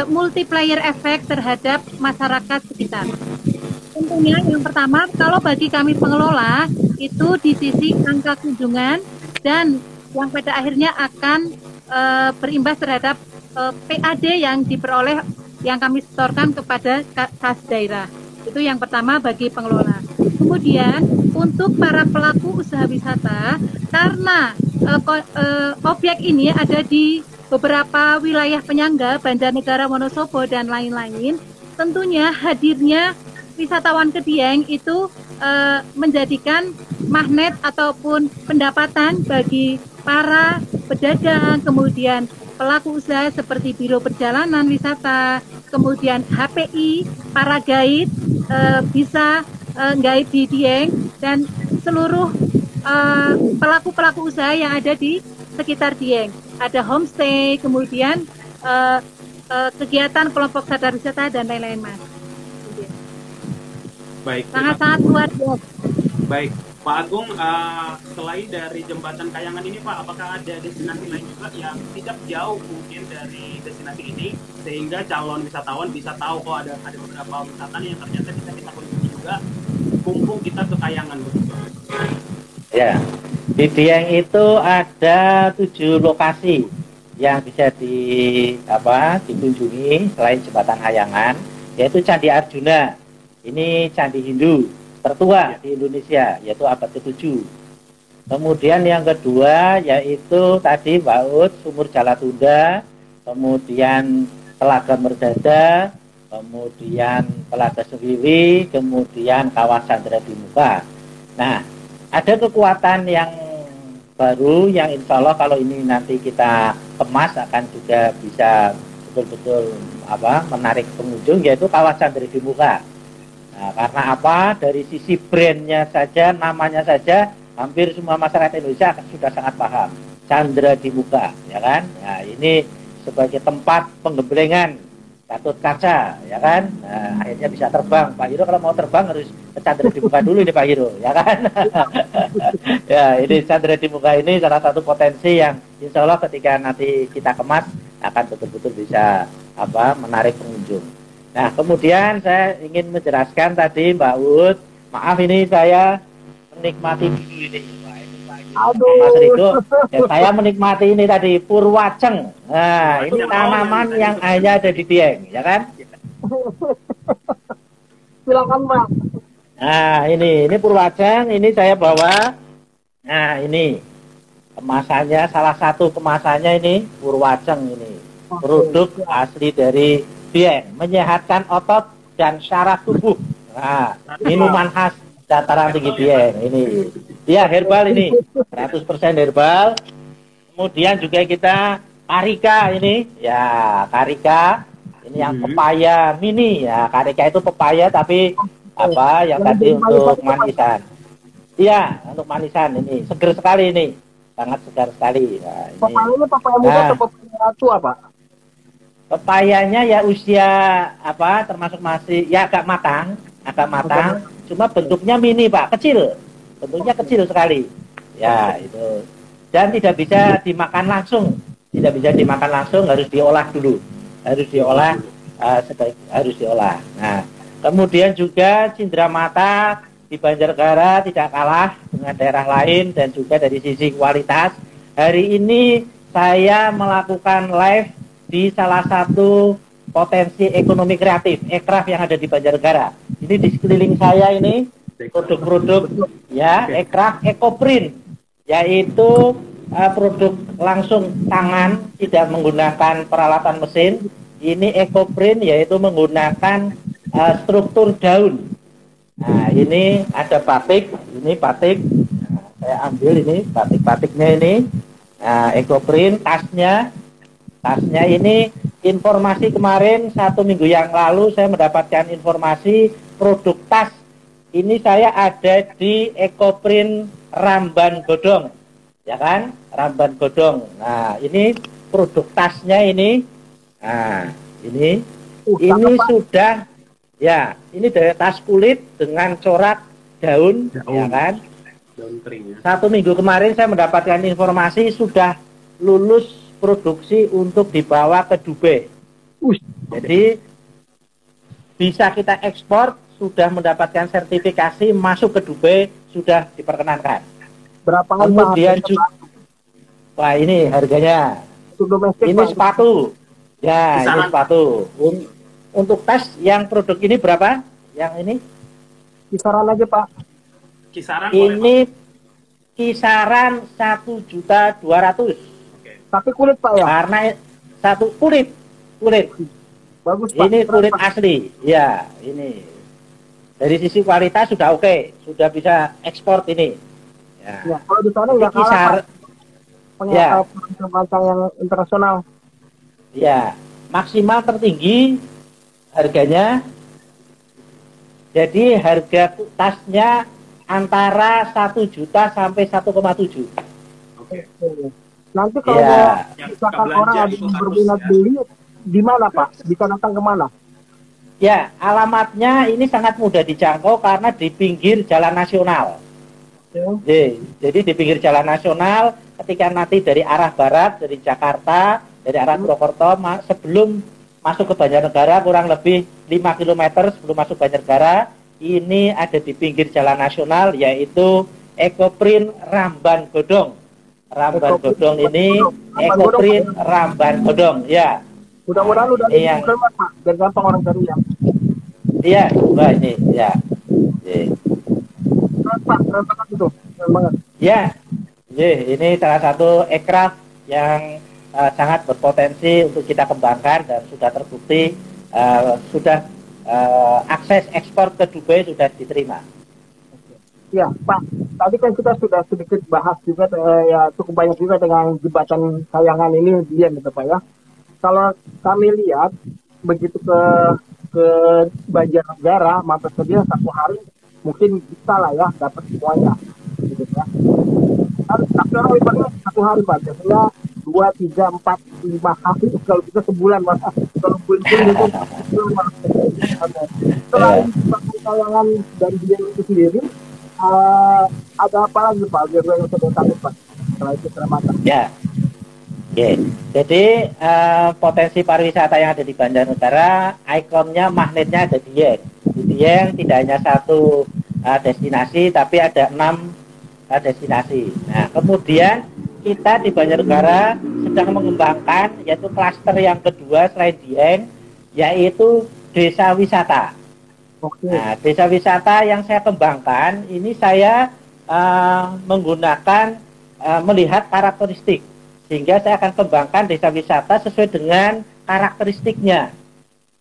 multiplier efek terhadap masyarakat sekitar. Tentunya yang pertama, kalau bagi kami pengelola itu di sisi angka kunjungan dan yang pada akhirnya akan berimbas terhadap PAD yang diperoleh yang kami setorkan kepada kas daerah. Itu yang pertama bagi pengelola. Kemudian untuk para pelaku usaha wisata, karena objek ini ada di beberapa wilayah penyangga, Banjarnegara, Wonosobo, dan lain-lain, tentunya hadirnya wisatawan ke Dieng itu menjadikan magnet ataupun pendapatan bagi para pedagang, kemudian pelaku usaha seperti biro perjalanan wisata, kemudian HPI, para guide bisa guide di Dieng, dan seluruh pelaku-pelaku usaha yang ada di sekitar Dieng. Ada homestay, kemudian kegiatan kelompok sadar wisata dan lain-lain, Mas. Baik. Sangat-sangat luar biasa. Baik, Pak Agung, selain dari jembatan Kayangan ini, Pak, apakah ada destinasi lain juga yang tidak jauh mungkin dari destinasi ini, sehingga calon wisatawan bisa tahu kok ada beberapa wisata yang ternyata bisa kita kunjungi juga, mumpung kita ke Kayangan begitu? Ya, di Dieng itu ada 7 lokasi yang bisa dikunjungi selain jembatan Kayangan, yaitu Candi Arjuna. Ini candi Hindu tertua di Indonesia, yaitu abad ke-7. Kemudian yang kedua yaitu tadi Mbak Ut, Sumur Jalatunda, kemudian Telaga Merdada, kemudian Telaga Sewiwi, kemudian kawasan Dradimuka. Nah, ada kekuatan yang baru yang insya Allah kalau ini nanti kita kemas akan juga bisa betul-betul menarik pengunjung, yaitu kawasan Dradimuka. Nah, karena apa? Dari sisi brandnya saja, namanya saja, hampir semua masyarakat Indonesia sudah sangat paham. Chandra di Muka, ya kan? Nah, ini sebagai tempat penggemblengan Gatot Kaca, ya kan? Nah, akhirnya bisa terbang. Pak Hiro kalau mau terbang harus ke Chandra di Muka dulu ini Pak Hiro, ya kan? Ya, ini Chandra di Muka ini salah satu potensi yang insya Allah ketika nanti kita kemas akan betul-betul bisa menarik pengunjung. Nah, kemudian saya ingin menjelaskan tadi Mbak Ud, maaf ini saya menikmati dulu ini. Aduh. Mas Riko, ya, saya menikmati ini tadi Purwaceng. Nah, ini tanaman yang hanya ada di Dieng, ya kan? Silakan, Pak. Nah, ini Purwaceng, ini saya bawa. Nah, ini kemasannya, salah satu kemasannya ini Purwaceng ini. Produk asli dari Dieng, menyehatkan otot dan syaraf tubuh. Nah, minuman khas dataran tinggi Dieng ini. Ya, herbal ini, 100% herbal. Kemudian juga kita karika ini, ya karika. Ini yang pepaya mini, ya karika itu pepaya tapi yang tadi untuk manisan. Iya, untuk manisan ini, seger sekali ini, sangat segar sekali. Nah, ini. Pepayanya pepaya muda atau pepaya tua, Pak? Pepayanya ya usia termasuk masih ya agak matang, cuma bentuknya mini Pak, kecil, bentuknya kecil sekali, ya itu, dan tidak bisa dimakan langsung, harus diolah dulu, harus diolah. Nah, kemudian juga cindera mata di Banjarnegara tidak kalah dengan daerah lain dan juga dari sisi kualitas. Hari ini saya melakukan live di salah satu potensi ekonomi kreatif, ekraf yang ada di Banjarnegara. Ini di sekeliling saya ini produk-produk ya ekraf ekoprint, yaitu produk langsung tangan, tidak menggunakan peralatan mesin. Ini ekoprint yaitu menggunakan struktur daun. Nah, ini ada batik, ini batik. Nah, saya ambil ini batik-batiknya ini. Nah, ekoprint, tasnya ini informasi kemarin 1 minggu yang lalu saya mendapatkan informasi produk tas ini saya ada di Ekoprint Ramban Godong, ya kan, Ramban Godong. Nah, ini produk tasnya ini. Nah, ini sudah ya, ini dari tas kulit dengan corak daun. Ya kan, Daun kering ya. 1 minggu kemarin saya mendapatkan informasi sudah lulus produksi untuk dibawa ke Dubai. Jadi bisa kita ekspor, sudah mendapatkan sertifikasi, masuk ke Dubai, sudah diperkenankan. Berapa kemudian juga, wah ini harganya. domestik, ini Pak? Sepatu. Ya, Kisaran, ini sepatu. Untuk tas yang produk ini berapa? Yang ini? Kisaran aja, Pak. Kisaran ini boleh, kisaran 1.200.000. Tapi kulit, Pak, ya? Karena satu kulit. Bagus, Pak. Ini kulit asli. Ya, ini. Dari sisi kualitas sudah oke, sudah bisa ekspor ini. Ya, kalau di sana nggak kalah, Pak. Ya. Perancang yang internasional. Ya, maksimal tertinggi harganya. Jadi harga tasnya antara 1 juta sampai 1,7. Oke. Nanti kalau misalkan orang ada yang berminat beli, di mana, Pak? Bisa datang ke mana? Ya, alamatnya ini sangat mudah dijangkau karena di pinggir jalan nasional. Jadi di pinggir jalan nasional, ketika nanti dari arah barat, dari Jakarta, dari arah Purwokerto, sebelum masuk ke Banjarnegara, kurang lebih 5 km sebelum masuk Banjarnegara, ini ada di pinggir jalan nasional, yaitu Ekoprint Ramban Godong. Ramban Godong ini, Ekoprint Ramban Godong, ya. Mudah-mudahan udah lewat, Pak. Biar gampang orang cari ya. Iya, coba ini, ya. Pak, keren banget itu. Keren banget. Ya, ini salah satu aircraft yang sangat berpotensi untuk kita kembangkan dan sudah terbukti sudah akses ekspor ke Dubai sudah diterima. Ya, Pak. Tadi kan kita sudah sedikit bahas juga, ya cukup banyak juga dengan jembatan Kayangan ini, dia gitu, Pak, ya. Kalau kami lihat begitu ke Banjarnegara, mampir ke dia 1 hari mungkin bisa lah ya dapat semuanya, gitu ya. Tapi orang libatnya 1 hari, Pak. Biasanya 2, 3, 4, 5 hari. Kalau kita sebulan, Mas. Kalau bulan itu sebulan. Selain Kayangan dan dia itu sendiri, ada apa lagi, Pak? Biar yang saya tahu, Pak. Setelah itu Keramatan. Ya. Oke, jadi potensi pariwisata yang ada di Banjarnegara, ikonnya, magnetnya ada di Dieng. Di Dieng tidak hanya satu destinasi, tapi ada 6 destinasi. Nah, kemudian kita di Banjarnegara sedang mengembangkan, yaitu klaster yang kedua selain Dieng, yaitu desa wisata. Nah, desa wisata yang saya kembangkan, ini saya menggunakan melihat karakteristik. Sehingga saya akan kembangkan desa wisata sesuai dengan karakteristiknya.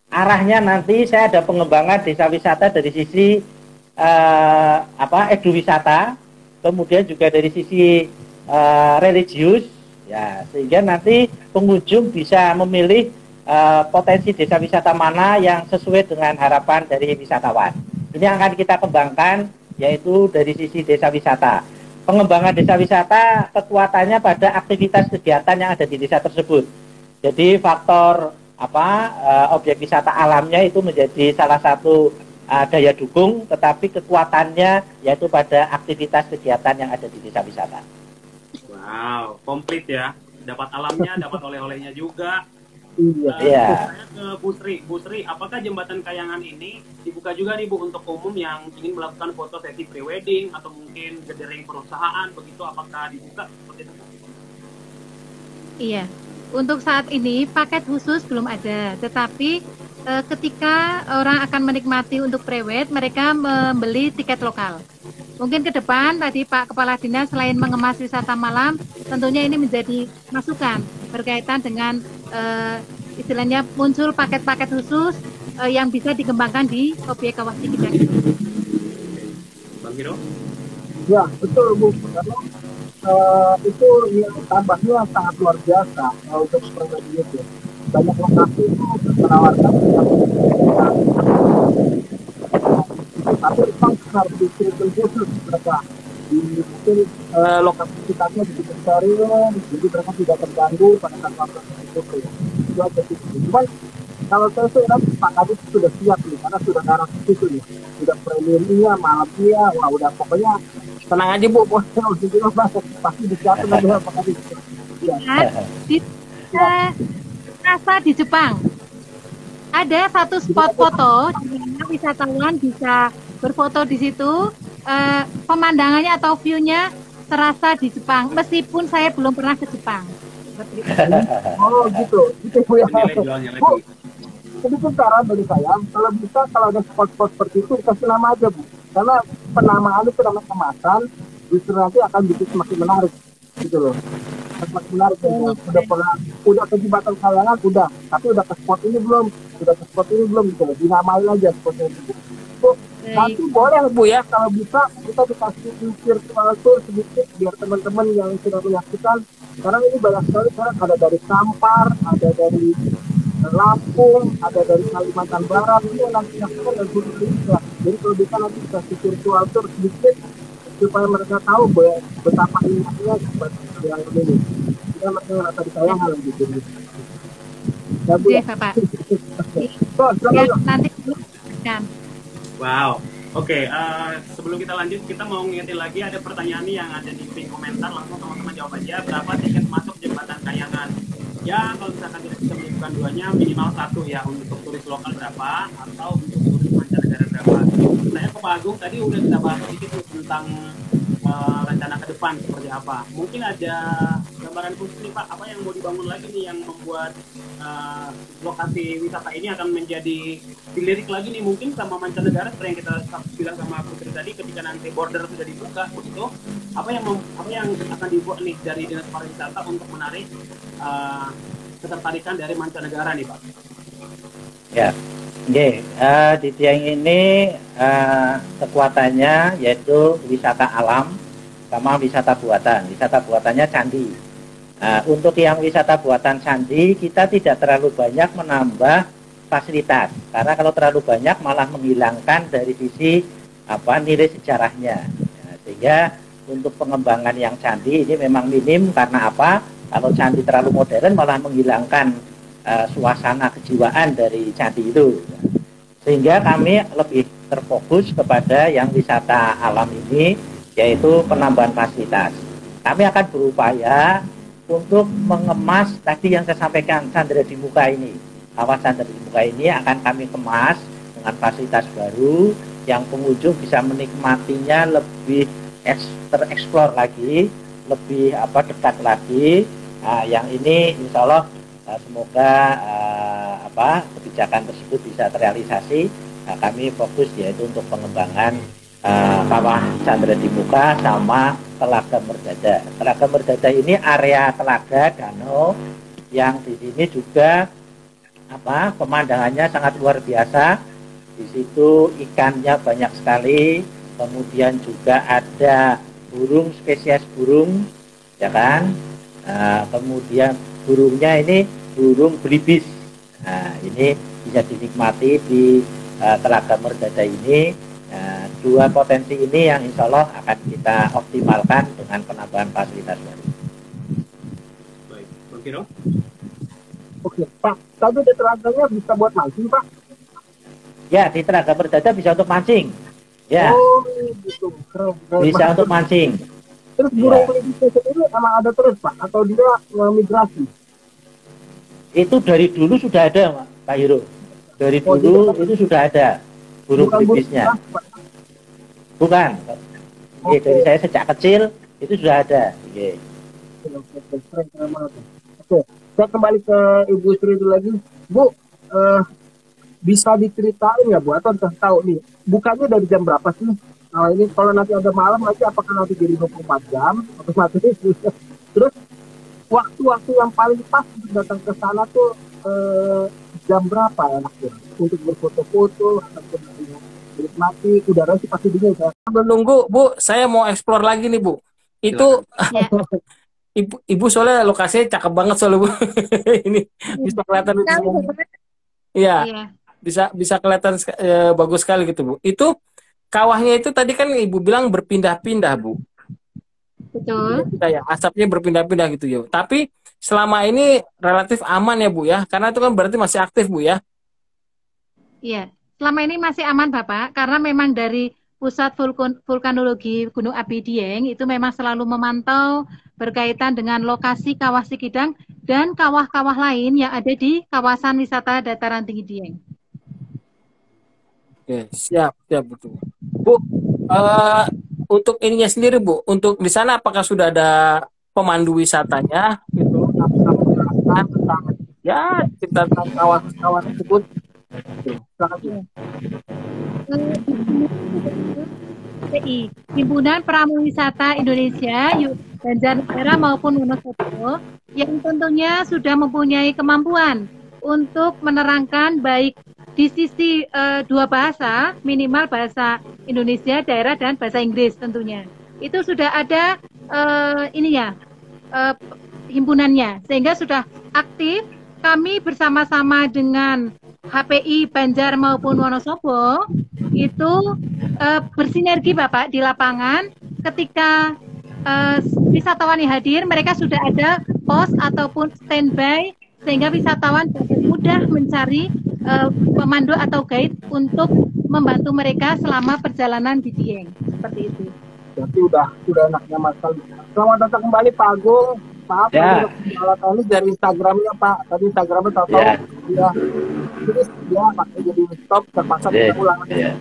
Arahnya nanti saya ada pengembangan desa wisata dari sisi eduwisata, kemudian juga dari sisi religius, ya, sehingga nanti pengunjung bisa memilih potensi desa wisata mana yang sesuai dengan harapan dari wisatawan. Ini yang akan kita kembangkan, yaitu dari sisi desa wisata. Pengembangan desa wisata kekuatannya pada aktivitas kegiatan yang ada di desa tersebut. Jadi faktor objek wisata alamnya itu menjadi salah satu daya dukung, tetapi kekuatannya yaitu pada aktivitas kegiatan yang ada di desa wisata. Wow, komplit ya. Dapat alamnya, dapat oleh-olehnya juga. Iya. Saya ke Bu Sri, apakah jembatan Kayangan ini dibuka juga nih Bu untuk umum yang ingin melakukan foto sesi pre-wedding atau mungkin gathering perusahaan begitu, apakah dibuka seperti itu? Iya, untuk saat ini paket khusus belum ada, tetapi ketika orang akan menikmati untuk pre-wed, mereka membeli tiket lokal. Mungkin ke depan tadi Pak Kepala Dinas selain mengemas wisata malam, tentunya ini menjadi masukan berkaitan dengan istilahnya muncul paket-paket khusus yang bisa dikembangkan di objek Kawah Sikidang. Bang Hiro? Ya, betul, Bu. Karena itu yang tambahnya sangat luar biasa untuk pribadi itu. Banyak lokasi itu menawarkan tapi memang harus disiapkan khusus mereka. Mungkin lokasi sekitarnya begitu steril, jadi mereka tidak terganggu pada saat melakukan itu. Itu aja sih. Cuman kalau saya sih Pak Kadis sudah siap nih, karena sudah arah ke situ nih, sudah preliminnya, malamnya, wah udah pokoknya tenang aja Bu, pasti disiapin aja Pak Kadis. Di rasa di Jepang. Ada satu spot foto di mana wisatawan bisa berfoto di situ. Pemandangannya atau view-nya terasa di Jepang, meskipun saya belum pernah ke Jepang. Oh gitu, gitu Bu ya. Nilai-jualnya Bu, lagi. sedikit saran dari saya, kalau bisa kalau ada spot-spot seperti itu kasih nama aja Bu, karena penamaan itu nama kemasan justru nanti akan bikin semakin menarik gitu loh. Semakin menarik udah ke jembatan Kayangan udah, tapi udah ke spot ini belum, gitu loh. Dinamain aja spotnya itu. Bu, nanti boleh Bu ya kalau bisa kita dikasih virtual tour sedikit biar teman-teman yang sudah menyaksikan. Sekarang ini banyak sekali, sekarang ada dari Kampar, ada dari Lampung, ada dari Kalimantan Barat, ini yang nanti nyaksikan dan Indonesia. Jadi kalau bisa nanti dikasih virtual tour sedikit supaya mereka tahu betapa indahnya yang ini. Kita mereka merasa disayangkan gitu. Ya Bu. Oke, Bapak. Ya, nanti kan. Wow. Oke, sebelum kita lanjut, kita mau ngingetin lagi ada pertanyaan nih yang ada di pin komentar, langsung teman-teman jawab aja. Berapa tiket masuk jembatan Kayangan? Ya, kalau misalkan tidak bisa menyebutkan duanya, minimal satu ya. Untuk turis lokal berapa, atau untuk turis mancanegara berapa. Saya ke Pak Agung, tadi udah kita bahas sedikit tentang rencana ke depan seperti apa. Mungkin ada gambaran khusus nih Pak, apa yang mau dibangun lagi nih yang membuat lokasi wisata ini akan menjadi dilirik lagi nih mungkin sama mancanegara seperti yang kita bilang sama Putri tadi, ketika nanti border sudah dibuka begitu, apa yang akan dibuat nih dari Dinas Pariwisata untuk menarik ketertarikan dari mancanegara nih Pak? Ya, di Dieng ini kekuatannya yaitu wisata alam sama wisata buatan. Wisata buatannya candi. Untuk yang wisata buatan candi, kita tidak terlalu banyak menambah fasilitas, karena kalau terlalu banyak malah menghilangkan dari sisi nilai sejarahnya. Sehingga untuk pengembangan yang candi ini memang minim, karena apa? Kalau candi terlalu modern malah menghilangkan suasana kejiwaan dari candi itu. Sehingga kami lebih terfokus kepada yang wisata alam ini, yaitu penambahan fasilitas. Kami akan berupaya untuk mengemas tadi yang saya sampaikan, Chandra di Muka ini. Kawasan Chandra di Muka ini akan kami kemas dengan fasilitas baru yang pengunjung bisa menikmatinya lebih tereksplor lagi, lebih dekat lagi. Yang ini insya Allah semoga kebijakan tersebut bisa terrealisasi. Kami fokus yaitu untuk pengembangan Kawah Chandra di Muka sama Telaga Merdada. Telaga Merdada ini area telaga danau yang di sini juga pemandangannya sangat luar biasa. Di situ ikannya banyak sekali, kemudian juga ada burung, spesies burung, ya kan? Kemudian burungnya ini burung belibis. Ini bisa dinikmati di Telaga Merdada ini. Dua potensi ini yang insya Allah akan kita optimalkan dengan penambahan fasilitas baru. Baik, Bang Kiro. Oke, Pak. Tadi di telaganya bisa buat mancing, Pak? Ya, di Telaga Merdada bisa untuk mancing. Ya. Oh, gitu. Keren. Bisa untuk mancing. Terus burung pelipis sendiri emang ada terus, Pak? Atau dia migrasi? Itu dari dulu sudah ada, Pak Hiro. Dari dulu itu sudah ada burung pelipisnya. Bukan. Dari saya sejak kecil itu sudah ada. Oke, saya kembali ke Ibu Sri dulu lagi. Bu, bisa diceritain ya Bu, atau tahu nih, bukanya dari jam berapa sih? Nah, ini kalau nanti ada malam lagi, apakah nanti jadi 24 jam? Otomatis. Terus, waktu-waktu yang paling pas untuk datang ke sana tuh jam berapa enaknya? Untuk berfoto-foto, ataupun menikmati udara sih pasti dingin ya. Sambil nunggu Bu, saya mau explore lagi nih Bu. Itu ibu soalnya lokasinya cakep banget soalnya Bu. Ini bisa kelihatan iya, bisa kelihatan bagus sekali gitu Bu. Itu kawahnya itu tadi kan Ibu bilang berpindah-pindah Bu. Betul. Ya, asapnya berpindah-pindah gitu ya. Tapi selama ini relatif aman ya Bu ya, karena itu kan berarti masih aktif Bu ya. Iya. Selama ini masih aman Bapak, karena memang dari Pusat Vulkanologi Gunung Api Dieng itu memang selalu memantau berkaitan dengan lokasi Kawah Sikidang dan kawah-kawah lain yang ada di kawasan wisata dataran tinggi Dieng. Oke, siap, betul. Bu, untuk ininya sendiri, Bu, untuk di sana apakah sudah ada pemandu wisatanya gitu, tentang ya tentang kawasan tersebut? HPI, Himpunan Pramu Wisata Indonesia, Banjarnegara maupun Wonosobo, yang tentunya sudah mempunyai kemampuan untuk menerangkan baik di sisi dua bahasa, minimal bahasa Indonesia daerah dan bahasa Inggris tentunya. Itu sudah ada himpunannya, sehingga sudah aktif. Kami bersama-sama dengan HPI Banjar maupun Wonosobo itu bersinergi Bapak di lapangan. Ketika wisatawan yang hadir, mereka sudah ada pos ataupun standby sehingga wisatawan dapat mudah mencari pemandu atau guide untuk membantu mereka selama perjalanan di Dieng. Seperti itu. Jadi sudah enaknya Mas Kali. Selamat datang kembali Pak Agung. Maaf ya. Tadi dari Instagramnya Pak. Tadi Instagramnya tahu-tahu ya. Jadi Pak jadi stop terpaksa kita ulang lagi.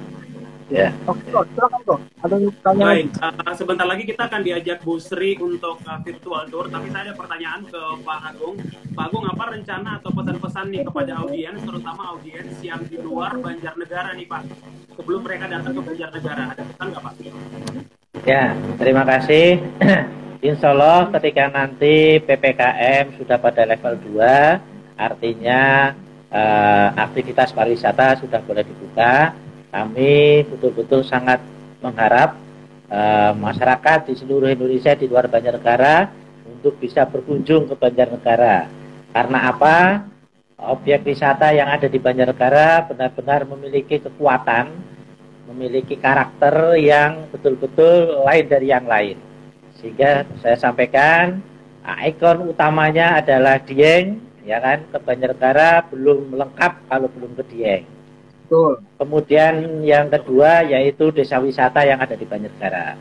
Ya. Oke, silakan kok. Ada yang tanya? Baik, sebentar lagi kita akan diajak Bu Sri untuk virtual tour. Tapi saya ada pertanyaan ke Pak Agung. Pak Agung, apa rencana atau pesan-pesan nih kepada audiens, terutama audiens yang di luar Banjarnegara nih Pak, sebelum mereka datang ke Banjarnegara? Ada pesan nggak Pak? Ya, terima kasih. Insya Allah ketika nanti PPKM sudah pada level 2, artinya aktivitas pariwisata sudah boleh dibuka. Kami betul-betul sangat mengharap masyarakat di seluruh Indonesia di luar Banjarnegara untuk bisa berkunjung ke Banjarnegara. Karena apa? Objek wisata yang ada di Banjarnegara benar-benar memiliki kekuatan, memiliki karakter yang betul-betul lain dari yang lain. Sehingga saya sampaikan ikon utamanya adalah Dieng, ya kan? Ke Banjarnegara belum lengkap kalau belum ke Dieng. Betul. Kemudian yang kedua yaitu desa wisata yang ada di Banjarnegara.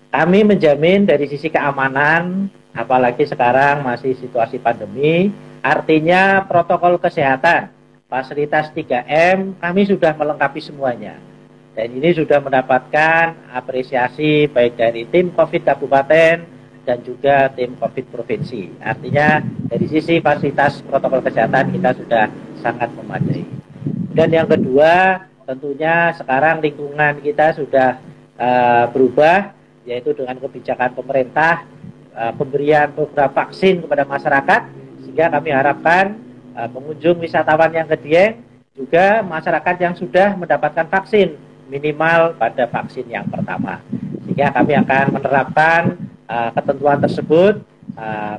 Kami menjamin dari sisi keamanan, apalagi sekarang masih situasi pandemi, artinya protokol kesehatan, fasilitas 3M kami sudah melengkapi semuanya. Dan ini sudah mendapatkan apresiasi baik dari tim COVID Kabupaten dan juga tim COVID Provinsi. Artinya dari sisi fasilitas protokol kesehatan kita sudah sangat memadai. Dan yang kedua, tentunya sekarang lingkungan kita sudah berubah, yaitu dengan kebijakan pemerintah, pemberian program vaksin kepada masyarakat, sehingga kami harapkan pengunjung wisatawan yang ke Dieng juga masyarakat yang sudah mendapatkan vaksin, minimal pada vaksin yang pertama. Sehingga kami akan menerapkan ketentuan tersebut,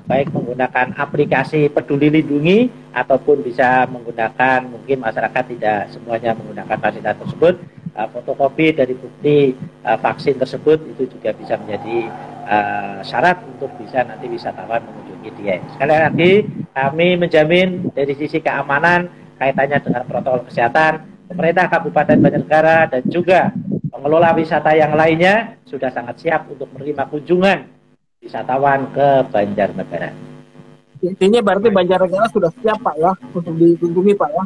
baik menggunakan aplikasi Peduli Lindungi ataupun bisa menggunakan, mungkin masyarakat tidak semuanya menggunakan fasilitas tersebut, fotokopi dari bukti vaksin tersebut itu juga bisa menjadi syarat untuk bisa nanti wisatawan mengunjungi Dieng. Sekali lagi kami menjamin dari sisi keamanan kaitannya dengan protokol kesehatan, pemerintah Kabupaten Banjarnegara dan juga pengelola wisata yang lainnya sudah sangat siap untuk menerima kunjungan wisatawan ke Banjarnegara. Intinya berarti Banjarnegara sudah siap Pak ya untuk dikunjungi Pak ya?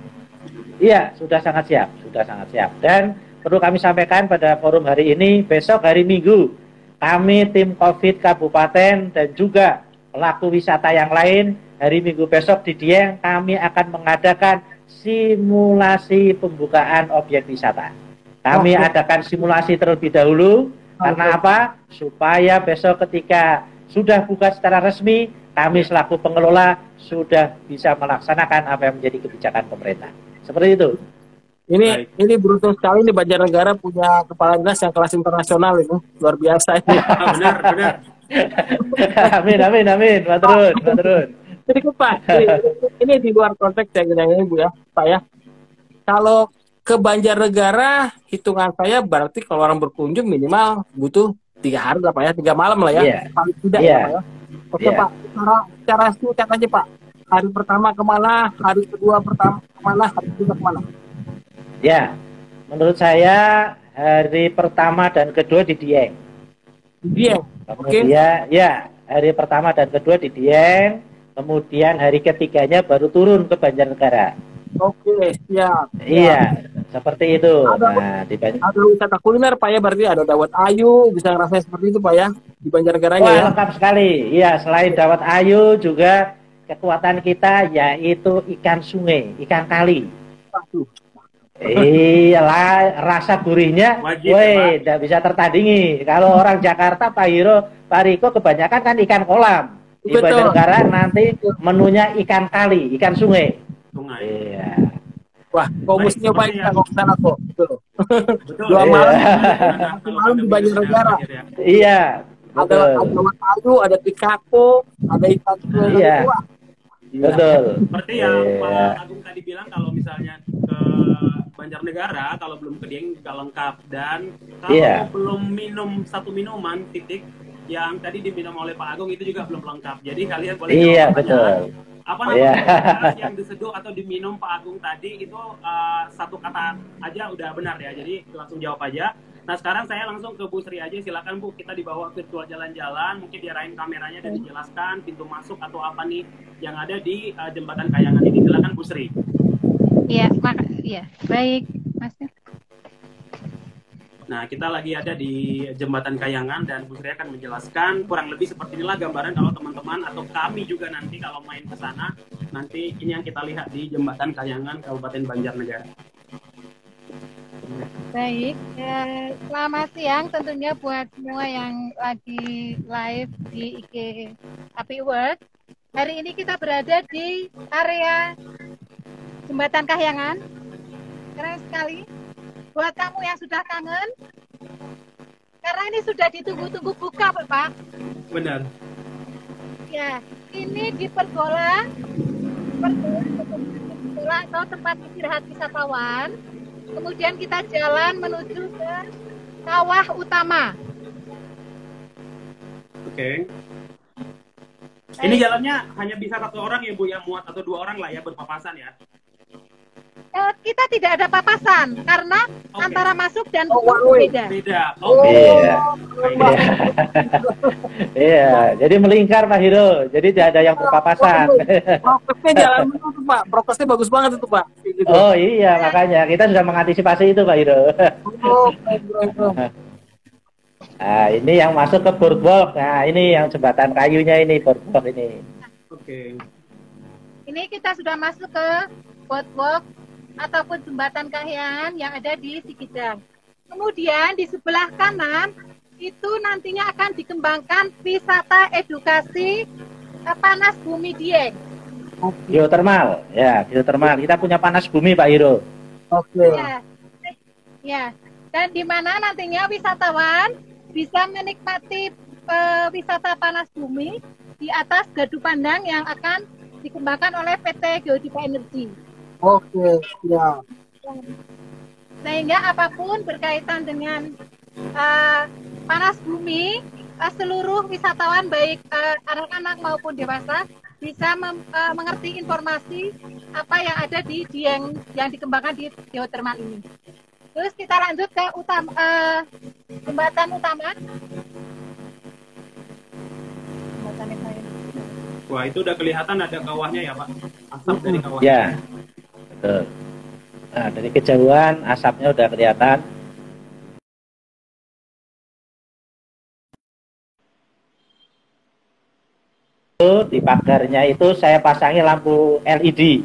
Iya, sudah sangat siap. Dan perlu kami sampaikan pada forum hari ini, besok hari Minggu, kami tim COVID Kabupaten dan juga pelaku wisata yang lain, hari Minggu besok di Dieng kami akan mengadakan simulasi pembukaan objek wisata. Kami adakan simulasi terlebih dahulu. Karena apa? Supaya besok ketika sudah buka secara resmi, kami selaku pengelola sudah bisa melaksanakan apa yang menjadi kebijakan pemerintah. Seperti itu. Ini beruntung sekali nih Banjarnegara punya kepala dinas yang kelas internasional itu. Luar biasa ini. Benar. Amin. Maturun. Jadi Pak, ini di luar konteks ya ini Bu ya, Pak ya. Kalau ke Banjarnegara, hitungan saya berarti kalau orang berkunjung minimal butuh 3 hari lah Pak ya, 3 malam lah ya. Paling tidak ya Pak ya. Oke Pak, secara singkat aja Pak. Hari pertama kemana, hari kedua kemana, hari ketiga kemana? Ya, menurut saya hari pertama dan kedua di Dieng. Di Dieng, oke. Ya, hari pertama dan kedua di Dieng. kemudian hari ketiganya baru turun ke Banjarnegara. Oke, siap. Iya, seperti itu. Ada wisata kuliner Pak ya, berarti ada dawet ayu, bisa ngerasain seperti itu Pak ya, di Banjarnegaranya Wah, ya. lengkap sekali. Iya, selain dawet ayu juga kekuatan kita yaitu ikan sungai, ikan kali. Iyalah, rasa gurihnya, woi, tidak bisa tertandingi. Kalau orang Jakarta, Pak Hiro, Pak Riko, kebanyakan kan ikan kolam. Di Banjarnegara nanti menunya ikan kali, ikan sungai. Iya. Wah, kok mesti nyobain kita kok sana kok. Betul. 2 malam, malam di Banjarnegara. Iya. Ada dawet ayu, ada tikako, ada ikan sungai. Iya. Betul. Seperti yang Pak Agung tadi bilang, kalau misalnya ke Banjarnegara, kalau belum ke Dieng juga lengkap, dan kalau belum minum satu minuman titik yang tadi diminum oleh Pak Agung itu juga belum lengkap. Jadi kalian boleh betul. Apa namanya yang diseduh atau diminum Pak Agung tadi itu satu kata aja udah benar ya. Jadi langsung jawab aja. Nah sekarang saya langsung ke Bu Sri aja. Silakan Bu, kita dibawa virtual jalan-jalan. Mungkin diarahin kameranya dan dijelaskan pintu masuk atau apa nih yang ada di Jembatan Kayangan ini. Silakan Bu Sri. Iya, baik Mas. Nah, kita lagi ada di Jembatan Kayangan dan Bu Sri akan menjelaskan kurang lebih seperti inilah gambaran kalau teman-teman atau kami juga nanti kalau main ke sana, nanti ini yang kita lihat di Jembatan Kayangan Kabupaten Banjarnegara. Baik, selamat siang tentunya buat semua yang lagi live di IG Api World. Hari ini kita berada di area Jembatan Kayangan. Keren sekali. Buat kamu yang sudah kangen, karena ini sudah ditunggu-tunggu buka, Pak. Benar. Ya, ini di Pergola atau tempat istirahat wisatawan. Kemudian kita jalan menuju ke Kawah Utama. Oke. Ini jalannya hanya bisa 1 orang ya Bu, yang muat atau 2 orang lah ya berpapasan ya. Kita tidak ada papasan karena antara masuk dan beda. Iya, jadi melingkar Pak Hiro. Jadi tidak ada yang berpapasan. Prokesnya jalan dulu tuh Pak. Prokesnya bagus banget itu Pak. Gitu. Oh iya, makanya kita sudah mengantisipasi itu Pak Hiro. Nah, ini yang masuk ke boardwalk. Nah, ini yang jembatan kayunya ini, boardwalk ini. Oke. Ini kita sudah masuk ke boardwalk ataupun jembatan Kayangan yang ada di Sikidang. Kemudian di sebelah kanan itu nantinya akan dikembangkan wisata edukasi panas bumi Dieng. Geotermal, ya geotermal. Kita punya panas bumi Pak Hiro. Oke. Ya. Dan di mana nantinya wisatawan bisa menikmati wisata panas bumi di atas gardu pandang yang akan dikembangkan oleh PT Geodipa Energi. Oke, ya. Sehingga apapun berkaitan dengan panas bumi, seluruh wisatawan baik anak-anak maupun dewasa bisa mengerti informasi apa yang ada di Dieng yang dikembangkan di geotermal ini. Terus kita lanjut ke jembatan utama. Wah, itu udah kelihatan ada kawahnya ya Pak? Asap dari kawahnya. Ya. Betul. Nah, dari kejauhan asapnya udah kelihatan. Di pagarnya itu saya pasangi lampu LED.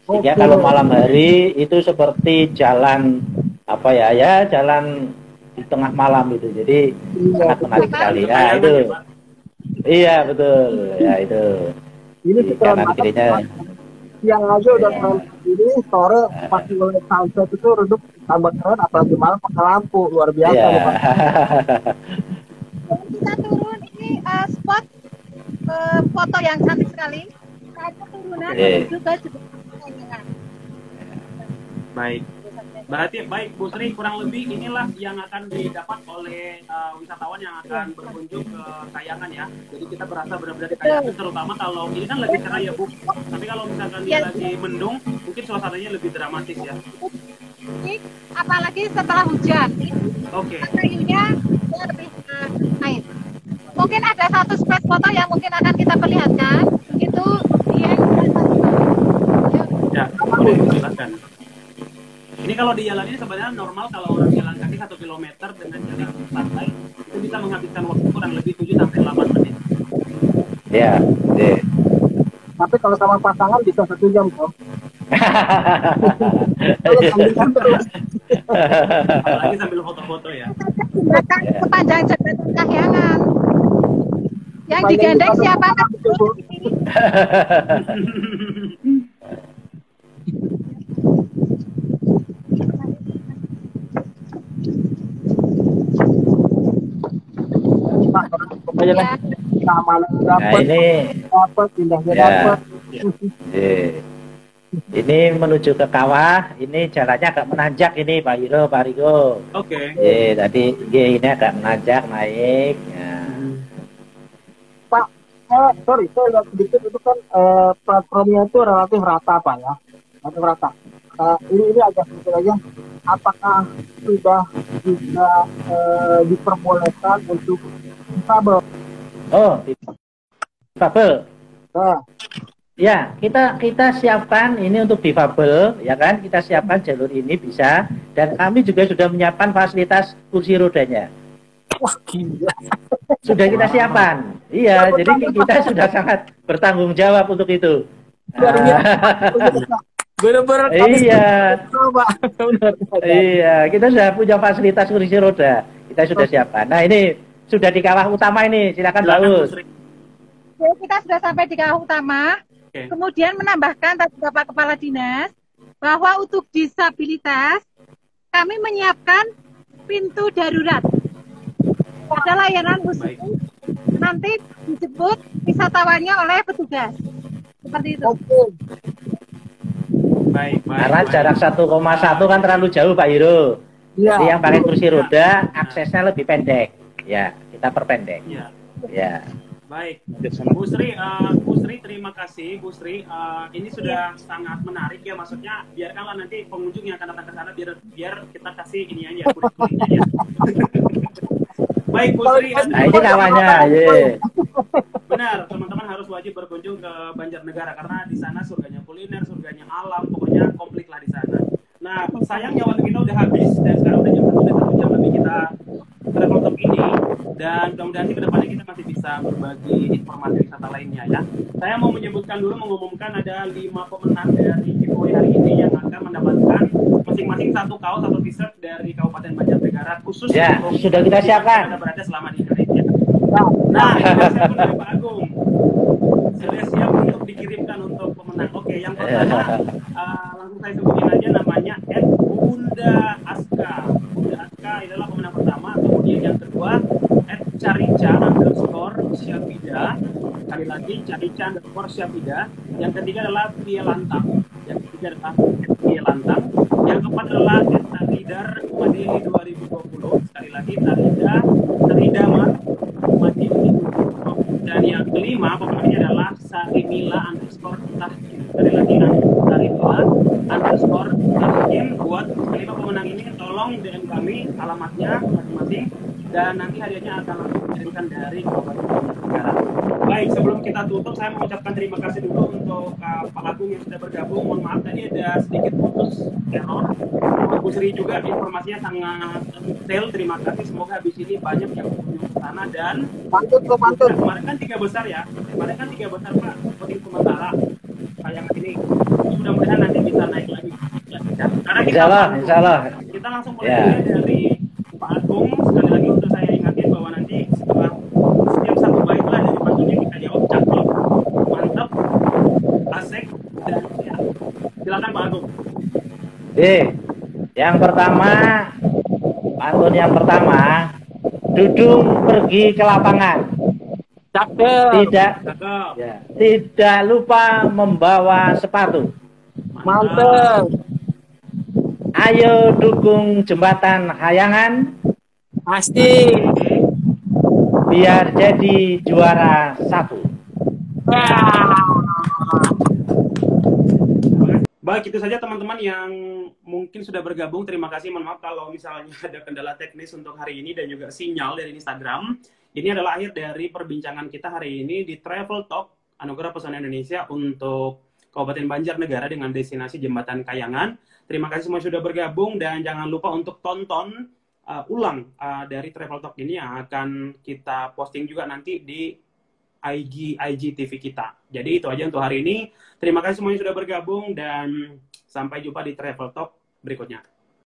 Sehingga kalau malam hari itu seperti jalan apa ya, jalan di tengah malam itu. Jadi sangat menarik sekali. Ya, itu. Iya, betul. Ya, itu. Ini kanan kirinya. Siang aja udah keren ini, sore pasti mulai sunset itu redup tambah keren, apalagi malam pakai lampu luar biasa. Kita turun ini spot foto yang cantik sekali. Ada turunan menuju ke Jembatan. Baik. Berarti baik Bu Sri, kurang lebih inilah yang akan didapat oleh wisatawan yang akan berkunjung ke Kayangan ya. Jadi kita berasa benar-benar di Kayangan, terutama kalau ini kan lagi cerah ya Bu. Tapi kalau misalkan lagi mendung, mungkin suasananya lebih dramatis ya. Apalagi setelah hujan. Oke. Kayunya lebih naik. Mungkin ada satu space foto yang mungkin akan kita perlihatkan. Itu silakan. Ini kalau di jalan ini sebenarnya normal kalau orang jalan kaki 1 kilometer dengan jalan santai itu bisa menghabiskan waktu kurang lebih 7 sampai 8 menit. Ya, deh. Tapi kalau sama pasangan bisa 1 jam, Bro. Apalagi sambil foto-foto ya. Sepanjang jembatan Kahyangan. Yang digandeng siapa? Nah ini dapat, pindahnya dapat. Ini menuju ke kawah, ini jalannya agak menanjak ini Pak Hiro, Pak Riko. Oke. Tadi ini agak menanjak naik. Ya. Pak, sorry, saya lihat sedikit itu kan platformnya itu relatif rata Pak ya, relatif rata. Ini agak sedikit aja. Apakah sudah juga diperbolehkan untuk difabel? Oh, difabel. Nah. Ya, kita siapkan ini untuk difabel, ya kan? Kita siapkan jalur ini bisa, dan kami juga sudah menyiapkan fasilitas kursi rodanya. Wah, gila. Sudah kita siapkan. Iya, jadi kita sudah sangat bertanggung jawab untuk itu. Benar-benar. Iya. Iya, kita sudah punya fasilitas kursi roda. Kita sudah siapkan. Nah, ini sudah di kawah utama ini. Silakan Pak Us. Kita sudah sampai di kawah utama. Kemudian menambahkan tadi Bapak Kepala Dinas bahwa untuk disabilitas kami menyiapkan pintu darurat. Ada layanan khusus nanti disebut wisatawannya oleh petugas. Seperti itu. Baik. Karena jarak 1,1 kan terlalu jauh Pak Hiro. Ya. Jadi yang pakai kursi roda aksesnya lebih pendek. Ya, kita perpendek. Ya. Baik, Bu Sri, terima kasih Bu Sri. Ini sudah sangat menarik ya, maksudnya biarkanlah nanti pengunjung yang akan datang ke sana biar kita kasih ini aja kulit-kulitnya ya. Baik Bu Sri. Nah, ini kawannya, Benar, teman-teman harus wajib berkunjung ke Banjarnegara karena di sana surganya kuliner, surganya alam, pokoknya komplit lah di sana. Nah, sayangnya waktu kita udah habis dan sekarang udah jam 1 jam lebih kita travel talk ini, dan mudah-mudahan ke depannya kita masih bisa berbagi informasi wisata lainnya ya. Saya mau mengumumkan ada 5 pemenang dari giveaway hari ini yang akan mendapatkan masing-masing 1 kaos atau t-shirt dari Kabupaten Banjarnegara khusus ya, sudah kita siapkan. Anda berada selama di Indonesia. Nah, siap dari Pak Agung. Sudah siap untuk dikirimkan untuk pemenang. Oke, yang pertama langsung saya sebutin aja namanya Bunda Aska. Bunda Aska adalah pemenang pertama. Kemudian yang kedua @carica_syafida. Sekali lagi carica_syafida. Yang ketiga adalah Tia Lantang. Yang ketiga adalah Tia Lantang. Yang keempat adalah Taridar Madini 2020. Sekali lagi Taridamar Madini 2020. Dan yang kelima pemenangnya adalah Sarimila_tahkim. Sekali lagi Sarimila_tahkim. Buat kelima pemenang ini tolong DM kami alamatnya masing-masing dan nanti hadiahnya akan langsung dikirimkan dari Kabupaten Banjarnegara. Baik, sebelum kita tutup saya mengucapkan terima kasih dulu untuk Pak Agung yang sudah bergabung. Mohon maaf tadi ada sedikit putus error. Bu Sri juga informasinya sangat detail. Terima kasih. Semoga habis ini banyak yang berkunjung ke sana dan pantun. Kemarin kan 3 besar ya. Kemarin kan 3 besar Pak. Voting sementara. Tayangan ini mudah-mudahan nanti bisa naik lagi. Ya. Karena Insya Allah. Kita langsung mulai dari Pak Agung. Sekali lagi untuk saya ingatin bahwa nanti setelah setiap satu baiklah dari pantunnya kita jawab cakep, mantap, asik, dan ya. Silakan Pak Agung. Yang pertama, pantun yang pertama, Dudung pergi ke lapangan. Tidak lupa membawa sepatu. Mantap. Ayo dukung jembatan Hayangan. Pasti. Biar jadi juara 1. Baik, itu saja teman-teman yang mungkin sudah bergabung. Terima kasih. Mohon maaf kalau misalnya ada kendala teknis untuk hari ini dan juga sinyal dari Instagram. Ini adalah akhir dari perbincangan kita hari ini di Travel Talk Anugerah Pesona Indonesia untuk Kabupaten Banjarnegara dengan destinasi Jembatan Kayangan. Terima kasih semua sudah bergabung dan jangan lupa untuk tonton ulang dari Travel Talk ini yang akan kita posting juga nanti di IGTV kita. Jadi itu aja untuk hari ini. Terima kasih semuanya sudah bergabung dan sampai jumpa di Travel Talk berikutnya.